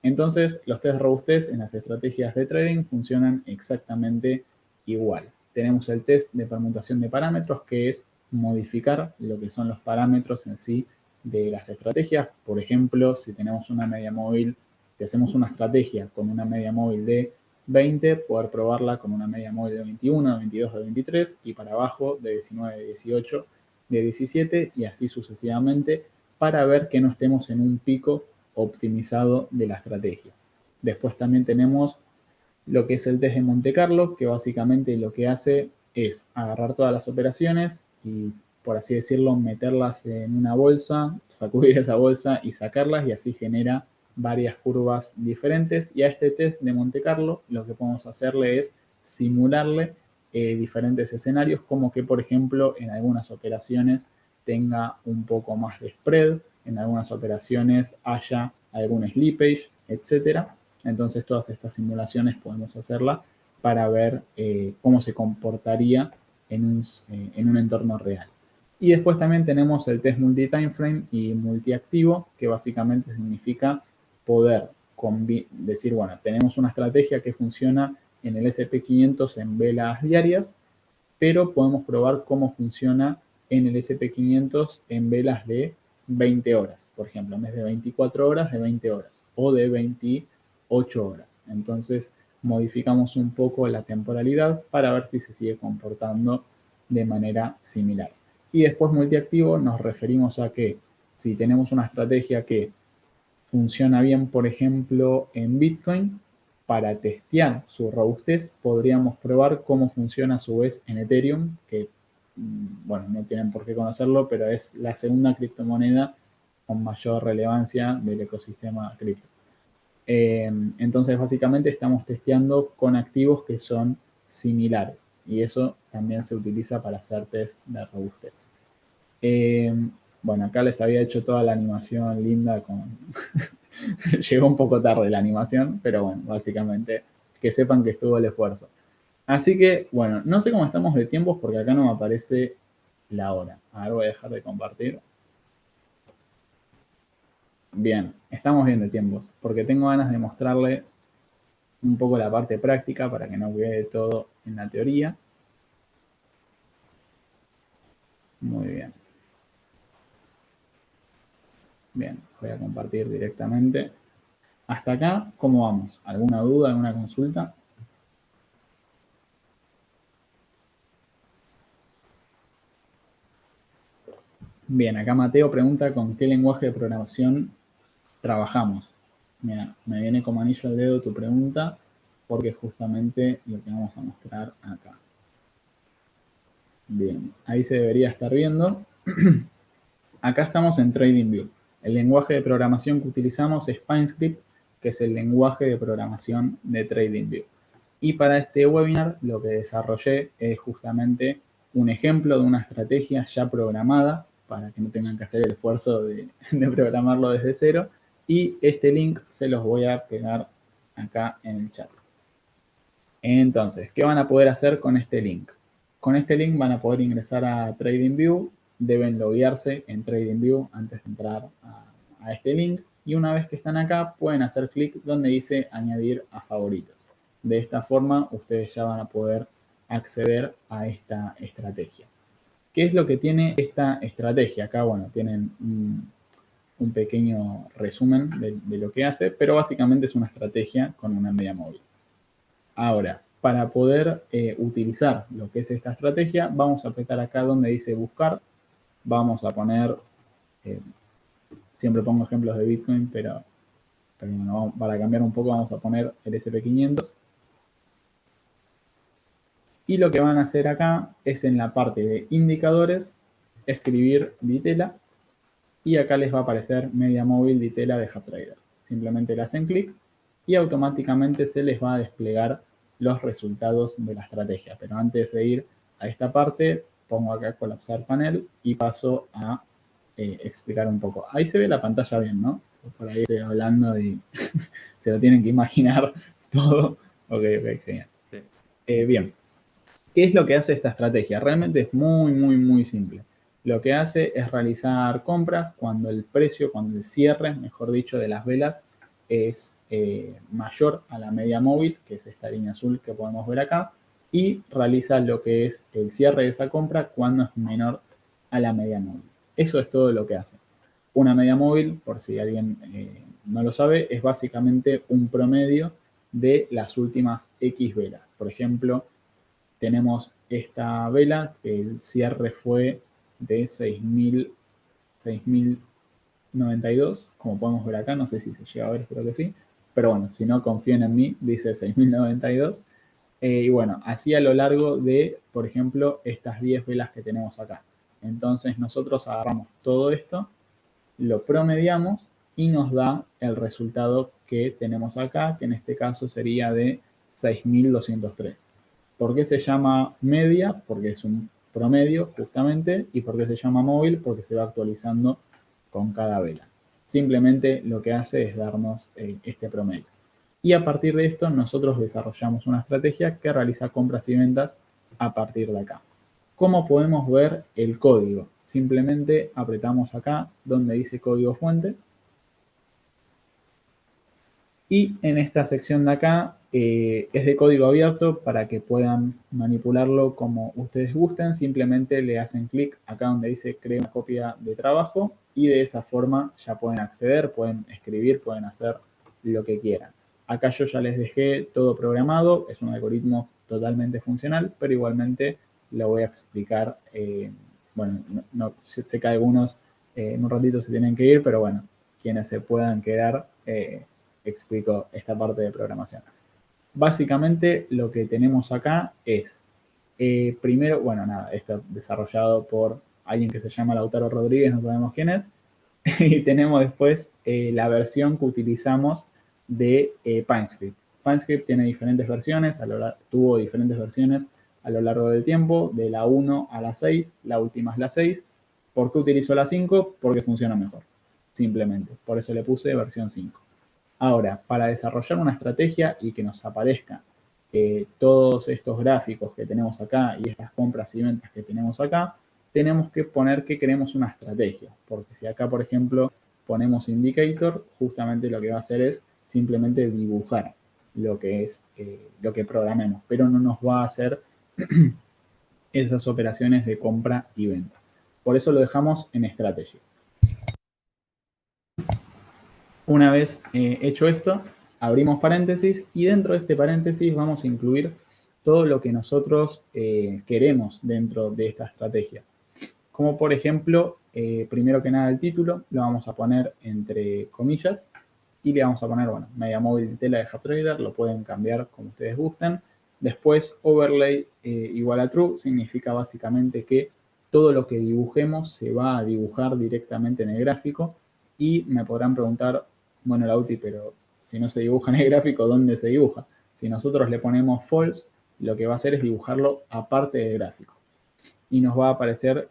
Entonces, los test de robustez en las estrategias de trading funcionan exactamente igual. Tenemos el test de permutación de parámetros, que es modificar lo que son los parámetros en sí de las estrategias. Por ejemplo, si tenemos una media móvil, si hacemos una estrategia con una media móvil de 20, poder probarla con una media móvil de 21, de 22, de 23 y para abajo de 19, de 18, de 17 y así sucesivamente para ver que no estemos en un pico optimizado de la estrategia. Después también tenemos lo que es el test de Monte Carlo, que básicamente lo que hace es agarrar todas las operaciones y, por así decirlo, meterlas en una bolsa, sacudir esa bolsa y sacarlas y así genera varias curvas diferentes. Y a este test de Monte Carlo lo que podemos hacerle es simularle diferentes escenarios, como que, por ejemplo, en algunas operaciones tenga un poco más de spread, en algunas operaciones haya algún slippage, etcétera. Entonces todas estas simulaciones podemos hacerlas para ver cómo se comportaría en un entorno real. Y después también tenemos el test multi-timeframe y multiactivo, que básicamente significa poder decir, bueno, tenemos una estrategia que funciona en el SP500 en velas diarias, pero podemos probar cómo funciona en el SP500 en velas de 20 horas, por ejemplo, en vez de 24 horas, de 20 horas, o de 28 horas. Entonces, modificamos un poco la temporalidad para ver si se sigue comportando de manera similar. Y después multiactivo nos referimos a que si tenemos una estrategia que funciona bien, por ejemplo, en Bitcoin, para testear su robustez podríamos probar cómo funciona a su vez en Ethereum, que, bueno, no tienen por qué conocerlo, pero es la segunda criptomoneda con mayor relevancia del ecosistema cripto. Entonces, básicamente estamos testeando con activos que son similares y eso también se utiliza para hacer test de robustez. Bueno, acá les había hecho toda la animación linda con... Llegó un poco tarde la animación, pero bueno, básicamente que sepan que estuvo el esfuerzo. Así que, bueno, no sé cómo estamos de tiempos porque acá no me aparece la hora. A ver, voy a dejar de compartir. Bien, estamos bien de tiempos, porque tengo ganas de mostrarle un poco la parte práctica para que no quede todo en la teoría. Muy bien. Bien, voy a compartir directamente. Hasta acá, ¿cómo vamos? ¿Alguna duda, alguna consulta? Bien, acá Mateo pregunta con qué lenguaje de programación trabajamos. Mira, me viene como anillo al dedo tu pregunta porque es justamente lo que vamos a mostrar acá. Bien, ahí se debería estar viendo. Acá estamos en TradingView. El lenguaje de programación que utilizamos es PineScript, que es el lenguaje de programación de TradingView. Y para este webinar lo que desarrollé es justamente un ejemplo de una estrategia ya programada para que no tengan que hacer el esfuerzo de programarlo desde cero. Y este link se los voy a pegar acá en el chat. Entonces, ¿qué van a poder hacer con este link? Con este link van a poder ingresar a TradingView, deben loguearse en TradingView antes de entrar a este link y una vez que están acá pueden hacer clic donde dice añadir a favoritos. De esta forma ustedes ya van a poder acceder a esta estrategia. ¿Qué es lo que tiene esta estrategia? Acá, bueno, tienen un pequeño resumen de lo que hace, pero básicamente es una estrategia con una media móvil. Ahora, para poder utilizar lo que es esta estrategia, vamos a apretar acá donde dice buscar. Vamos a poner, siempre pongo ejemplos de Bitcoin, pero bueno, para cambiar un poco vamos a poner el SP500. Y lo que van a hacer acá es en la parte de indicadores, escribir Vitela. y acá les va a aparecer media móvil de Itela de HubTrader. Simplemente le hacen clic y automáticamente se les va a desplegar los resultados de la estrategia. Pero antes de ir a esta parte, pongo acá colapsar panel y paso a explicar un poco. Ahí se ve la pantalla bien, ¿no? Por ahí estoy hablando y se lo tienen que imaginar todo. Ok, genial. Bien, ¿qué es lo que hace esta estrategia? Realmente es muy, muy, muy simple. Lo que hace es realizar compras cuando el precio, cuando el cierre, mejor dicho, de las velas es mayor a la media móvil, que es esta línea azul que podemos ver acá, y realiza lo que es el cierre de esa compra cuando es menor a la media móvil. Eso es todo lo que hace. Una media móvil, por si alguien no lo sabe, es básicamente un promedio de las últimas X velas. Por ejemplo, tenemos esta vela, que el cierre fue de 6.092, como podemos ver acá, no sé si se llega a ver, creo que sí, pero bueno, si no confíen en mí, dice 6.092. Y bueno, así a lo largo de, por ejemplo, estas 10 velas que tenemos acá. Entonces nosotros agarramos todo esto, lo promediamos y nos da el resultado que tenemos acá, que en este caso sería de 6.203. ¿Por qué se llama media? Porque es un promedio, justamente. ¿Y por qué se llama móvil? Porque se va actualizando con cada vela. Simplemente lo que hace es darnos este promedio. Y a partir de esto nosotros desarrollamos una estrategia que realiza compras y ventas a partir de acá. ¿Cómo podemos ver el código? Simplemente apretamos acá donde dice código fuente. Y en esta sección de acá es de código abierto para que puedan manipularlo como ustedes gusten. Simplemente le hacen clic acá donde dice crea una copia de trabajo y de esa forma ya pueden acceder, pueden escribir, pueden hacer lo que quieran. Acá yo ya les dejé todo programado, es un algoritmo totalmente funcional, pero igualmente lo voy a explicar. Bueno, sé que algunos en un ratito se tienen que ir, pero bueno, quienes se puedan quedar, explico esta parte de programación. Básicamente lo que tenemos acá es, primero, bueno, nada, está desarrollado por alguien que se llama Lautaro Rodríguez, no sabemos quién es, y tenemos después la versión que utilizamos de PineScript. PineScript tiene diferentes versiones, tuvo diferentes versiones a lo largo del tiempo, de la 1 a la 6, la última es la 6. ¿Por qué utilizo la 5? Porque funciona mejor, simplemente. Por eso le puse versión 5. Ahora, para desarrollar una estrategia y que nos aparezcan todos estos gráficos que tenemos acá y estas compras y ventas que tenemos acá, tenemos que poner que queremos una estrategia. Porque si acá, por ejemplo, ponemos indicator, justamente lo que va a hacer es simplemente dibujar lo que es lo que programemos, pero no nos va a hacer esas operaciones de compra y venta. Por eso lo dejamos en estrategia. Una vez hecho esto, abrimos paréntesis y dentro de este paréntesis vamos a incluir todo lo que nosotros queremos dentro de esta estrategia. Como por ejemplo, primero que nada el título lo vamos a poner entre comillas y le vamos a poner, bueno, media móvil de Itela de HubTrader, lo pueden cambiar como ustedes gusten. Después, overlay igual a true significa básicamente que todo lo que dibujemos se va a dibujar directamente en el gráfico. Y me podrán preguntar, bueno, Lauti, pero si no se dibuja en el gráfico, ¿dónde se dibuja? Si nosotros le ponemos false, lo que va a hacer es dibujarlo aparte del gráfico. Y nos va a aparecer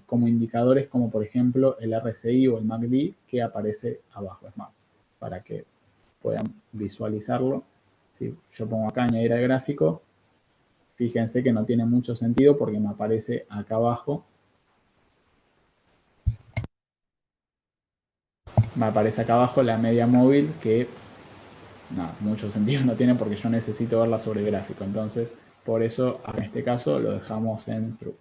como indicadores como por ejemplo el RSI o el MACD que aparece abajo. Es más, para que puedan visualizarlo. Si yo pongo acá añadir al gráfico, fíjense que no tiene mucho sentido porque me aparece acá abajo. Me aparece acá abajo la media móvil que nada, mucho sentido no tiene porque yo necesito verla sobre el gráfico. Entonces, por eso en este caso lo dejamos en true.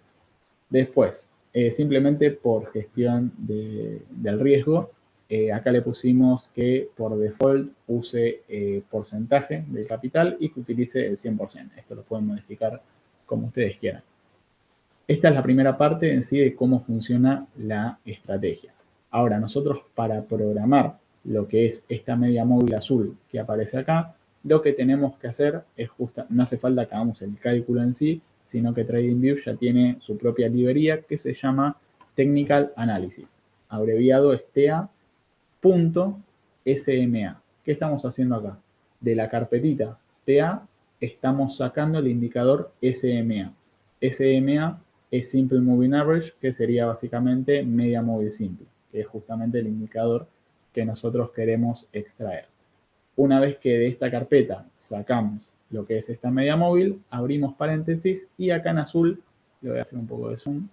Después, simplemente por gestión del riesgo, acá le pusimos que por default use porcentaje del capital y que utilice el 100%. Esto lo pueden modificar como ustedes quieran. Esta es la primera parte en sí de cómo funciona la estrategia. Ahora, nosotros para programar lo que es esta media móvil azul que aparece acá, lo que tenemos que hacer es no hace falta que hagamos el cálculo en sí, sino que TradingView ya tiene su propia librería que se llama Technical Analysis. abreviado es TA.SMA. ¿Qué estamos haciendo acá? De la carpetita TA estamos sacando el indicador SMA. SMA es Simple Moving Average, que sería básicamente media móvil simple, que es justamente el indicador que nosotros queremos extraer. Una vez que de esta carpeta sacamos lo que es esta media móvil, abrimos paréntesis y acá en azul, le voy a hacer un poco de zoom,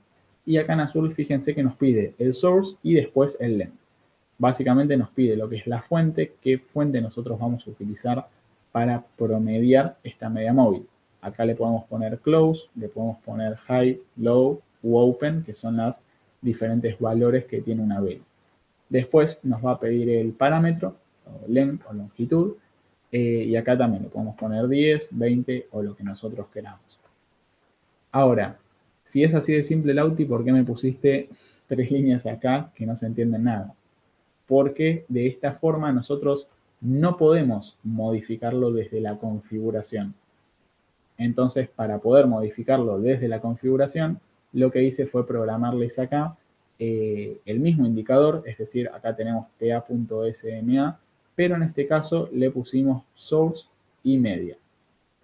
y acá en azul fíjense que nos pide el source y después el length. Básicamente nos pide lo que es la fuente, qué fuente nosotros vamos a utilizar para promediar esta media móvil. Acá le podemos poner close, le podemos poner high, low u open, que son los diferentes valores que tiene una vela. Después nos va a pedir el parámetro, o length o longitud, y acá también le podemos poner 10, 20 o lo que nosotros queramos. Ahora, si es así de simple, Lauti, ¿por qué me pusiste 3 líneas acá que no se entienden nada? Porque de esta forma nosotros no podemos modificarlo desde la configuración. Entonces, para poder modificarlo desde la configuración, lo que hice fue programarles acá el mismo indicador, es decir, acá tenemos ta.SMA, pero en este caso le pusimos source y media.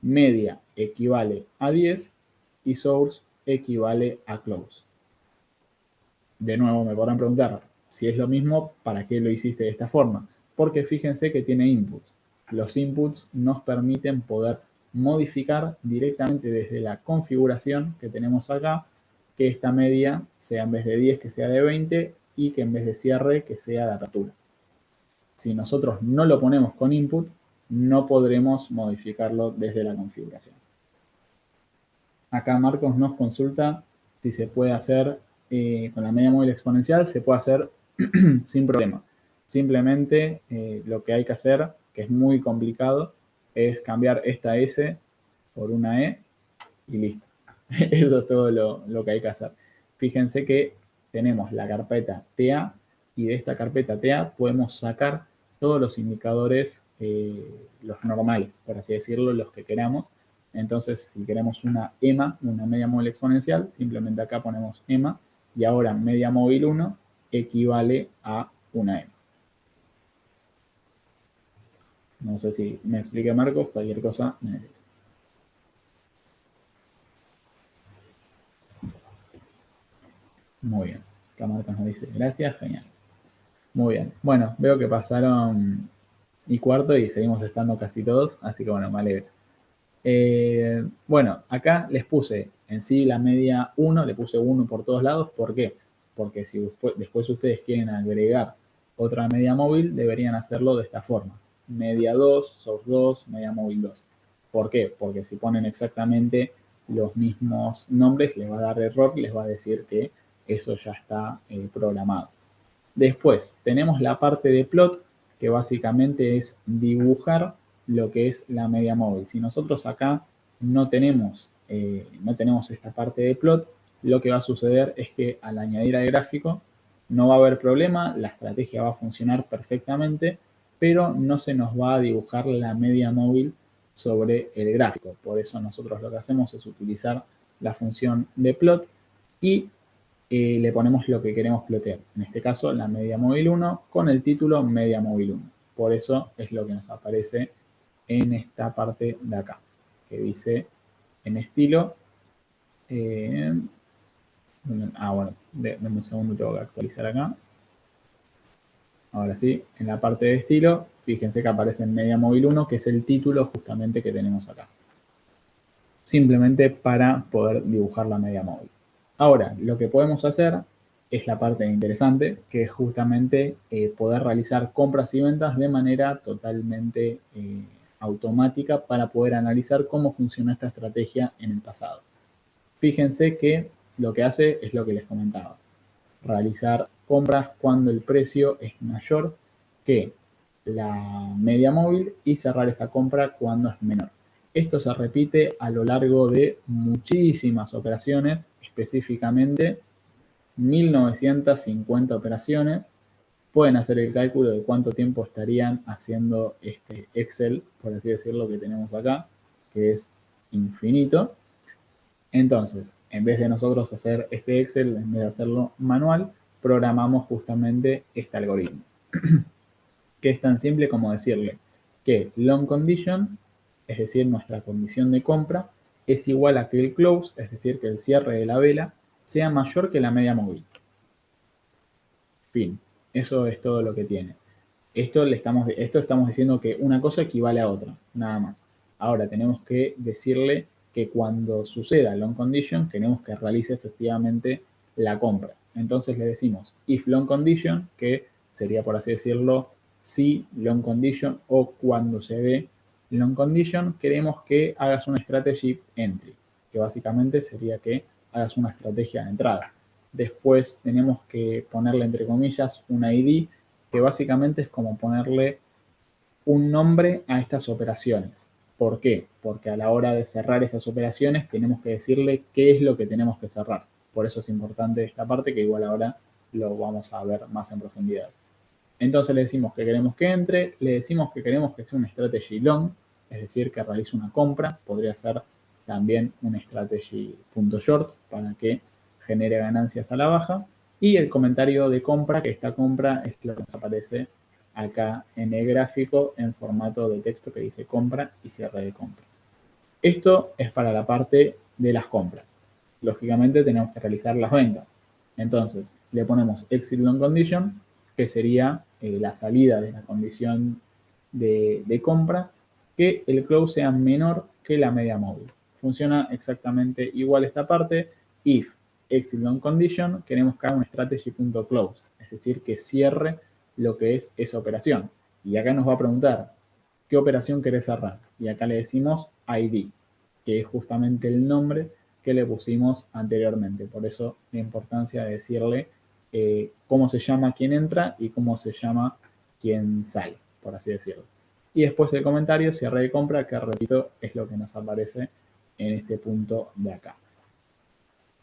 Media equivale a 10 y source equivale a close. De nuevo me podrán preguntar, si es lo mismo, ¿para qué lo hiciste de esta forma? Porque fíjense que tiene inputs. Los inputs nos permiten poder modificar directamente desde la configuración que tenemos acá, que esta media sea en vez de 10 que sea de 20 y que en vez de cierre que sea de apertura. Si nosotros no lo ponemos con input, no podremos modificarlo desde la configuración. Acá Marcos nos consulta si se puede hacer con la media móvil exponencial, se puede hacer sin problema. Simplemente lo que hay que hacer, que es muy complicado, es cambiar esta S por una E y listo. Eso es todo lo que hay que hacer. Fíjense que tenemos la carpeta TA y de esta carpeta TA podemos sacar todos los indicadores, los normales, por así decirlo, los que queramos. Entonces, si queremos una EMA, una media móvil exponencial, simplemente acá ponemos EMA y ahora media móvil 1 equivale a una EMA. No sé si me expliqué, Marcos, cualquier cosa me decís. Muy bien. Acá Marcos nos dice, gracias, genial. Muy bien. Bueno, veo que pasaron y cuarto y seguimos estando casi todos, así que bueno, me alegro. Bueno, acá les puse en sí la media 1, le puse 1 por todos lados. ¿Por qué? Porque si después ustedes quieren agregar otra media móvil, deberían hacerlo de esta forma. Media 2, source 2, media móvil 2. ¿Por qué? Porque si ponen exactamente los mismos nombres, les va a dar error, les va a decir que eso ya está programado. Después tenemos la parte de plot, que básicamente es dibujar lo que es la media móvil. Si nosotros acá no tenemos esta parte de plot, lo que va a suceder es que al añadir al gráfico no va a haber problema, la estrategia va a funcionar perfectamente, pero no se nos va a dibujar la media móvil sobre el gráfico. Por eso nosotros lo que hacemos es utilizar la función de plot y le ponemos lo que queremos plotear. En este caso, la media móvil 1 con el título media móvil 1. Por eso es lo que nos aparece en esta parte de acá, que dice en estilo. Bueno, denme un segundo, tengo que actualizar acá. Ahora sí, en la parte de estilo, fíjense que aparece en media móvil 1, que es el título justamente que tenemos acá. Simplemente para poder dibujar la media móvil. Ahora, lo que podemos hacer es la parte interesante, que es justamente poder realizar compras y ventas de manera totalmente automática para poder analizar cómo funciona esta estrategia en el pasado. Fíjense que lo que hace es lo que les comentaba. Realizar compras cuando el precio es mayor que la media móvil y cerrar esa compra cuando es menor. Esto se repite a lo largo de muchísimas operaciones, específicamente 1950 operaciones. Pueden hacer el cálculo de cuánto tiempo estarían haciendo este Excel, por así decirlo, que tenemos acá, que es infinito. Entonces, en vez de nosotros hacer este Excel, en vez de hacerlo manual, programamos justamente este algoritmo, que es tan simple como decirle que long condition, es decir, nuestra condición de compra, es igual a que el close, es decir, que el cierre de la vela, sea mayor que la media móvil. Fin. Eso es todo lo que tiene. Esto estamos diciendo que una cosa equivale a otra, nada más. Ahora tenemos que decirle que cuando suceda long condition, queremos que realice efectivamente la compra. Entonces le decimos if long condition, que sería, por así decirlo, si long condition, o cuando se dé long condition, queremos que hagas una strategy entry, que básicamente sería que hagas una estrategia de entrada. Después tenemos que ponerle entre comillas un ID, que básicamente es como ponerle un nombre a estas operaciones. ¿Por qué? Porque a la hora de cerrar esas operaciones tenemos que decirle qué es lo que tenemos que cerrar. Por eso es importante esta parte, que igual ahora lo vamos a ver más en profundidad. Entonces le decimos que queremos que entre, le decimos que queremos que sea un strategy long, es decir, que realice una compra. Podría ser también un strategy.short para que genere ganancias a la baja. Y el comentario de compra, que esta compra es lo que nos aparece acá en el gráfico en formato de texto que dice compra y cierre de compra. Esto es para la parte de las compras. Lógicamente tenemos que realizar las ventas. Entonces le ponemos exit long condition, que sería la salida de la condición de compra, que el close sea menor que la media móvil. Funciona exactamente igual esta parte. If exit long condition, queremos que haga un strategy.close, es decir, que cierre lo que es esa operación. Y acá nos va a preguntar, ¿qué operación querés cerrar? Y acá le decimos ID, que es justamente el nombre que le pusimos anteriormente. Por eso la importancia de decirle cómo se llama quien entra y cómo se llama quien sale, por así decirlo. Y después el comentario, cierre de compra, que repito, es lo que nos aparece en este punto de acá.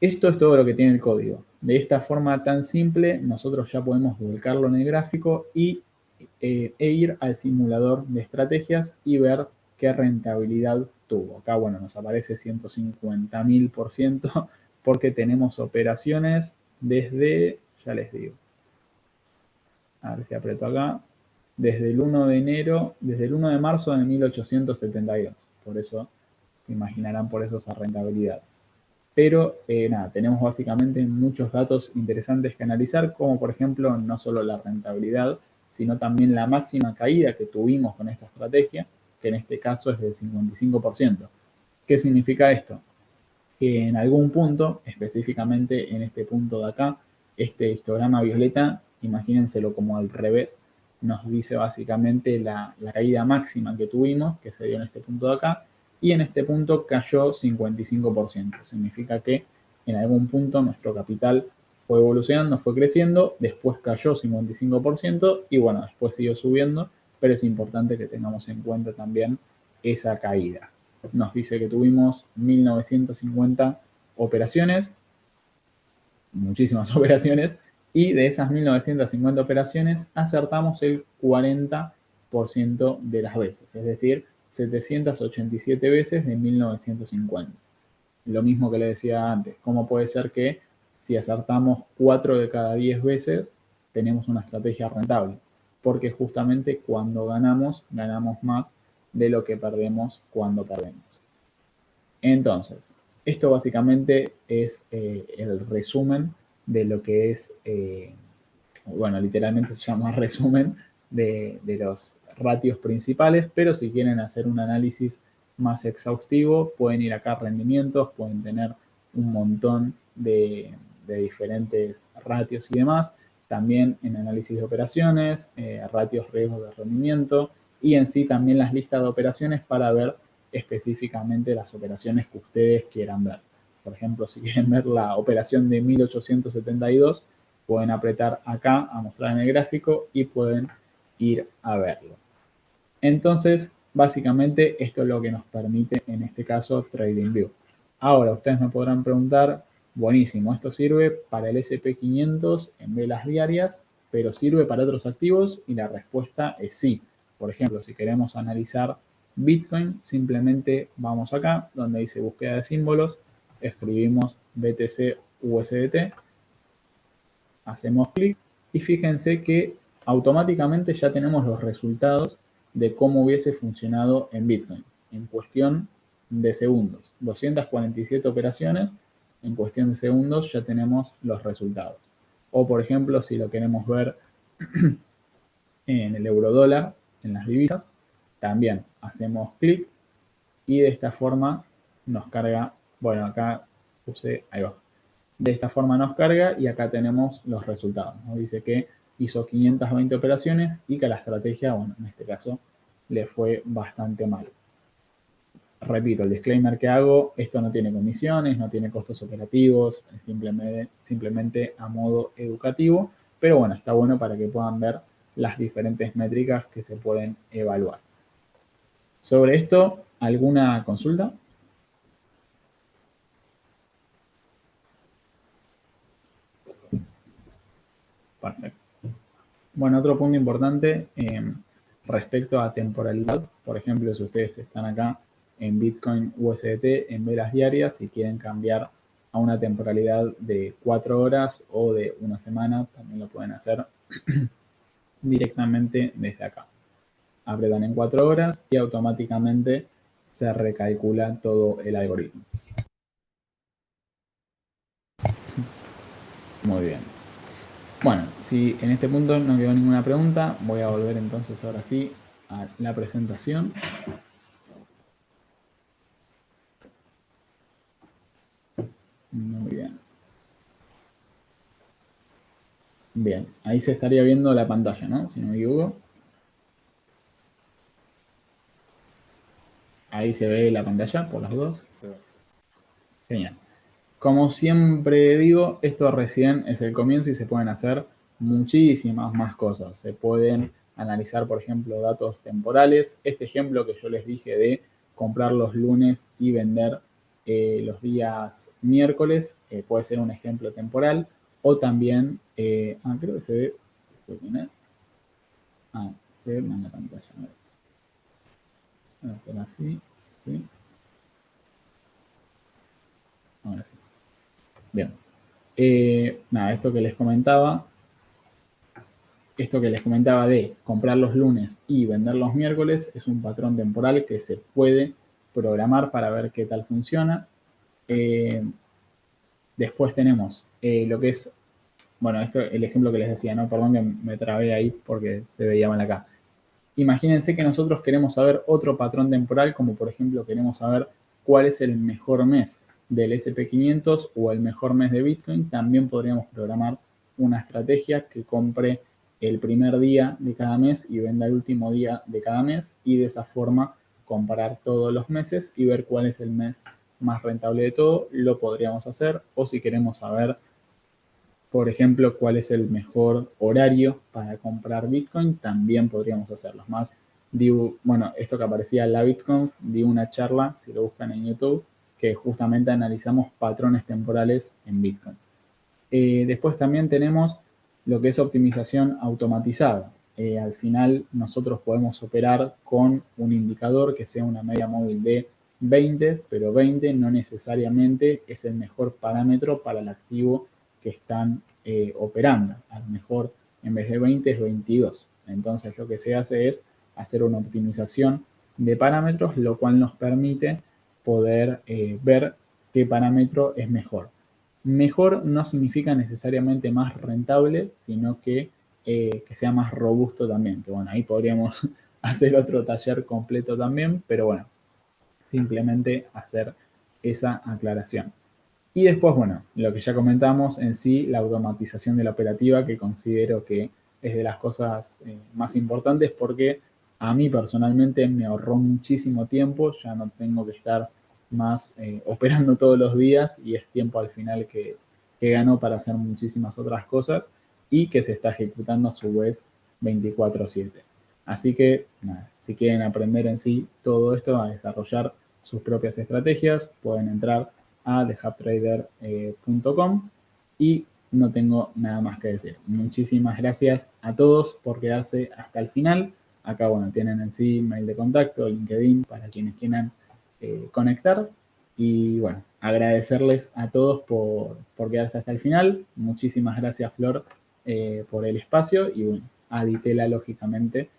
Esto es todo lo que tiene el código. De esta forma tan simple, nosotros ya podemos volcarlo en el gráfico e ir al simulador de estrategias y ver qué rentabilidad tuvo. Acá, bueno, nos aparece 150.000% porque tenemos operaciones desde, ya les digo, a ver si aprieto acá, desde el 1 de enero, desde el 1 de marzo de 1872. Por eso, se imaginarán por eso esa rentabilidad. Pero nada, tenemos básicamente muchos datos interesantes que analizar, como por ejemplo no solo la rentabilidad, sino también la máxima caída que tuvimos con esta estrategia, que en este caso es del 55%. ¿Qué significa esto? Que en algún punto, específicamente en este punto de acá, este histograma violeta, imagínenselo como al revés, nos dice básicamente la caída máxima que tuvimos, que se dio en este punto de acá, y en este punto cayó 55%. Significa que en algún punto nuestro capital fue evolucionando, fue creciendo, después cayó 55% y bueno, después siguió subiendo, pero es importante que tengamos en cuenta también esa caída. Nos dice que tuvimos 1950 operaciones, muchísimas operaciones, y de esas 1950 operaciones acertamos el 40% de las veces, es decir, 787 veces de 1950. Lo mismo que le decía antes, ¿cómo puede ser que si acertamos 4 de cada 10 veces tenemos una estrategia rentable? Porque justamente cuando ganamos, ganamos más de lo que perdemos cuando perdemos. Entonces, esto básicamente es el resumen de lo que es, bueno, literalmente se llama resumen de los ratios principales, pero si quieren hacer un análisis más exhaustivo, pueden ir acá a rendimientos, pueden tener un montón de diferentes ratios y demás. También en análisis de operaciones, ratios riesgo de rendimiento y en sí también las listas de operaciones para ver específicamente las operaciones que ustedes quieran ver. Por ejemplo, si quieren ver la operación de 1872, pueden apretar acá a mostrar en el gráfico y pueden ir a verlo. Entonces, básicamente esto es lo que nos permite en este caso TradingView. Ahora, ustedes me podrán preguntar, buenísimo, esto sirve para el SP500 en velas diarias, pero ¿sirve para otros activos? Y la respuesta es sí. Por ejemplo, si queremos analizar Bitcoin, simplemente vamos acá, donde dice búsqueda de símbolos, escribimos BTC USDT hacemos clic y fíjense que automáticamente ya tenemos los resultados de cómo hubiese funcionado en Bitcoin en cuestión de segundos. 247 operaciones, en cuestión de segundos ya tenemos los resultados. O por ejemplo, si lo queremos ver en el eurodólar, en las divisas, también hacemos clic y de esta forma nos carga, bueno, acá puse, ahí va. De esta forma nos carga y acá tenemos los resultados. Nos dice que hizo 520 operaciones y que la estrategia, bueno, en este caso, le fue bastante mal. Repito, el disclaimer que hago, esto no tiene comisiones, no tiene costos operativos, es simplemente a modo educativo, pero bueno, está bueno para que puedan ver las diferentes métricas que se pueden evaluar. Sobre esto, ¿alguna consulta? Perfecto. Bueno, otro punto importante respecto a temporalidad, por ejemplo, si ustedes están acá en Bitcoin USDT en velas diarias, si quieren cambiar a una temporalidad de 4 horas o de una semana, también lo pueden hacer directamente desde acá. Apretan en 4 horas y automáticamente se recalcula todo el algoritmo. Muy bien. Bueno, si en este punto no quedó ninguna pregunta, voy a volver entonces ahora sí a la presentación. Muy bien. Bien, ahí se estaría viendo la pantalla, ¿no? Si no me equivoco. Ahí se ve la pantalla por las dos. Genial. Como siempre digo, esto recién es el comienzo y se pueden hacer muchísimas más cosas. Se pueden analizar, por ejemplo, datos temporales. Este ejemplo que yo les dije de comprar los lunes y vender los días miércoles puede ser un ejemplo temporal. O también, creo que se ve. Se ve en la pantalla. Voy a hacer así. ¿Sí? Ahora sí. Bien. Nada, esto que les comentaba de comprar los lunes y vender los miércoles es un patrón temporal que se puede programar para ver qué tal funciona. Después tenemos lo que es, bueno, esto el ejemplo que les decía, ¿no? Perdón que me trabé ahí porque se veía mal acá. Imagínense que nosotros queremos saber otro patrón temporal, como por ejemplo queremos saber cuál es el mejor mes del SP500 o el mejor mes de Bitcoin. También podríamos programar una estrategia que compre el primer día de cada mes y venda el último día de cada mes y de esa forma comparar todos los meses y ver cuál es el mes más rentable de todo. Lo podríamos hacer, o si queremos saber, por ejemplo, cuál es el mejor horario para comprar Bitcoin, también podríamos hacerlo. Más, bueno, esto que aparecía en la BitConf, di una charla, si lo buscan en YouTube, que justamente analizamos patrones temporales en Bitcoin. Después también tenemos lo que es optimización automatizada. Al final nosotros podemos operar con un indicador que sea una media móvil de 20, pero 20 no necesariamente es el mejor parámetro para el activo que están operando. A lo mejor en vez de 20 es 22. Entonces lo que se hace es hacer una optimización de parámetros, lo cual nos permite poder ver qué parámetro es mejor. Mejor no significa necesariamente más rentable, sino que sea más robusto también. Que bueno, ahí podríamos hacer otro taller completo también, pero bueno, simplemente hacer esa aclaración. Y después, bueno, lo que ya comentamos en sí, la automatización de la operativa, que considero que es de las cosas más importantes porque a mí personalmente me ahorró muchísimo tiempo, ya no tengo que estar más operando todos los días y es tiempo al final que gano para hacer muchísimas otras cosas y que se está ejecutando a su vez 24/7. Así que, nada, si quieren aprender en sí todo esto, a desarrollar sus propias estrategias, pueden entrar a thehubtrader.com y no tengo nada más que decir. Muchísimas gracias a todos por quedarse hasta el final. Acá, bueno, tienen en sí mail de contacto, LinkedIn, para quienes quieran conectar. Y bueno, agradecerles a todos por quedarse hasta el final. Muchísimas gracias, Flor, por el espacio y bueno, a Ditela, lógicamente,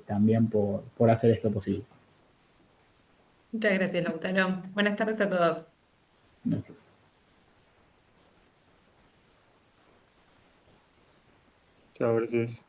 también por hacer esto posible. Muchas gracias, Lautaro. Buenas tardes a todos. Gracias. Chao, gracias.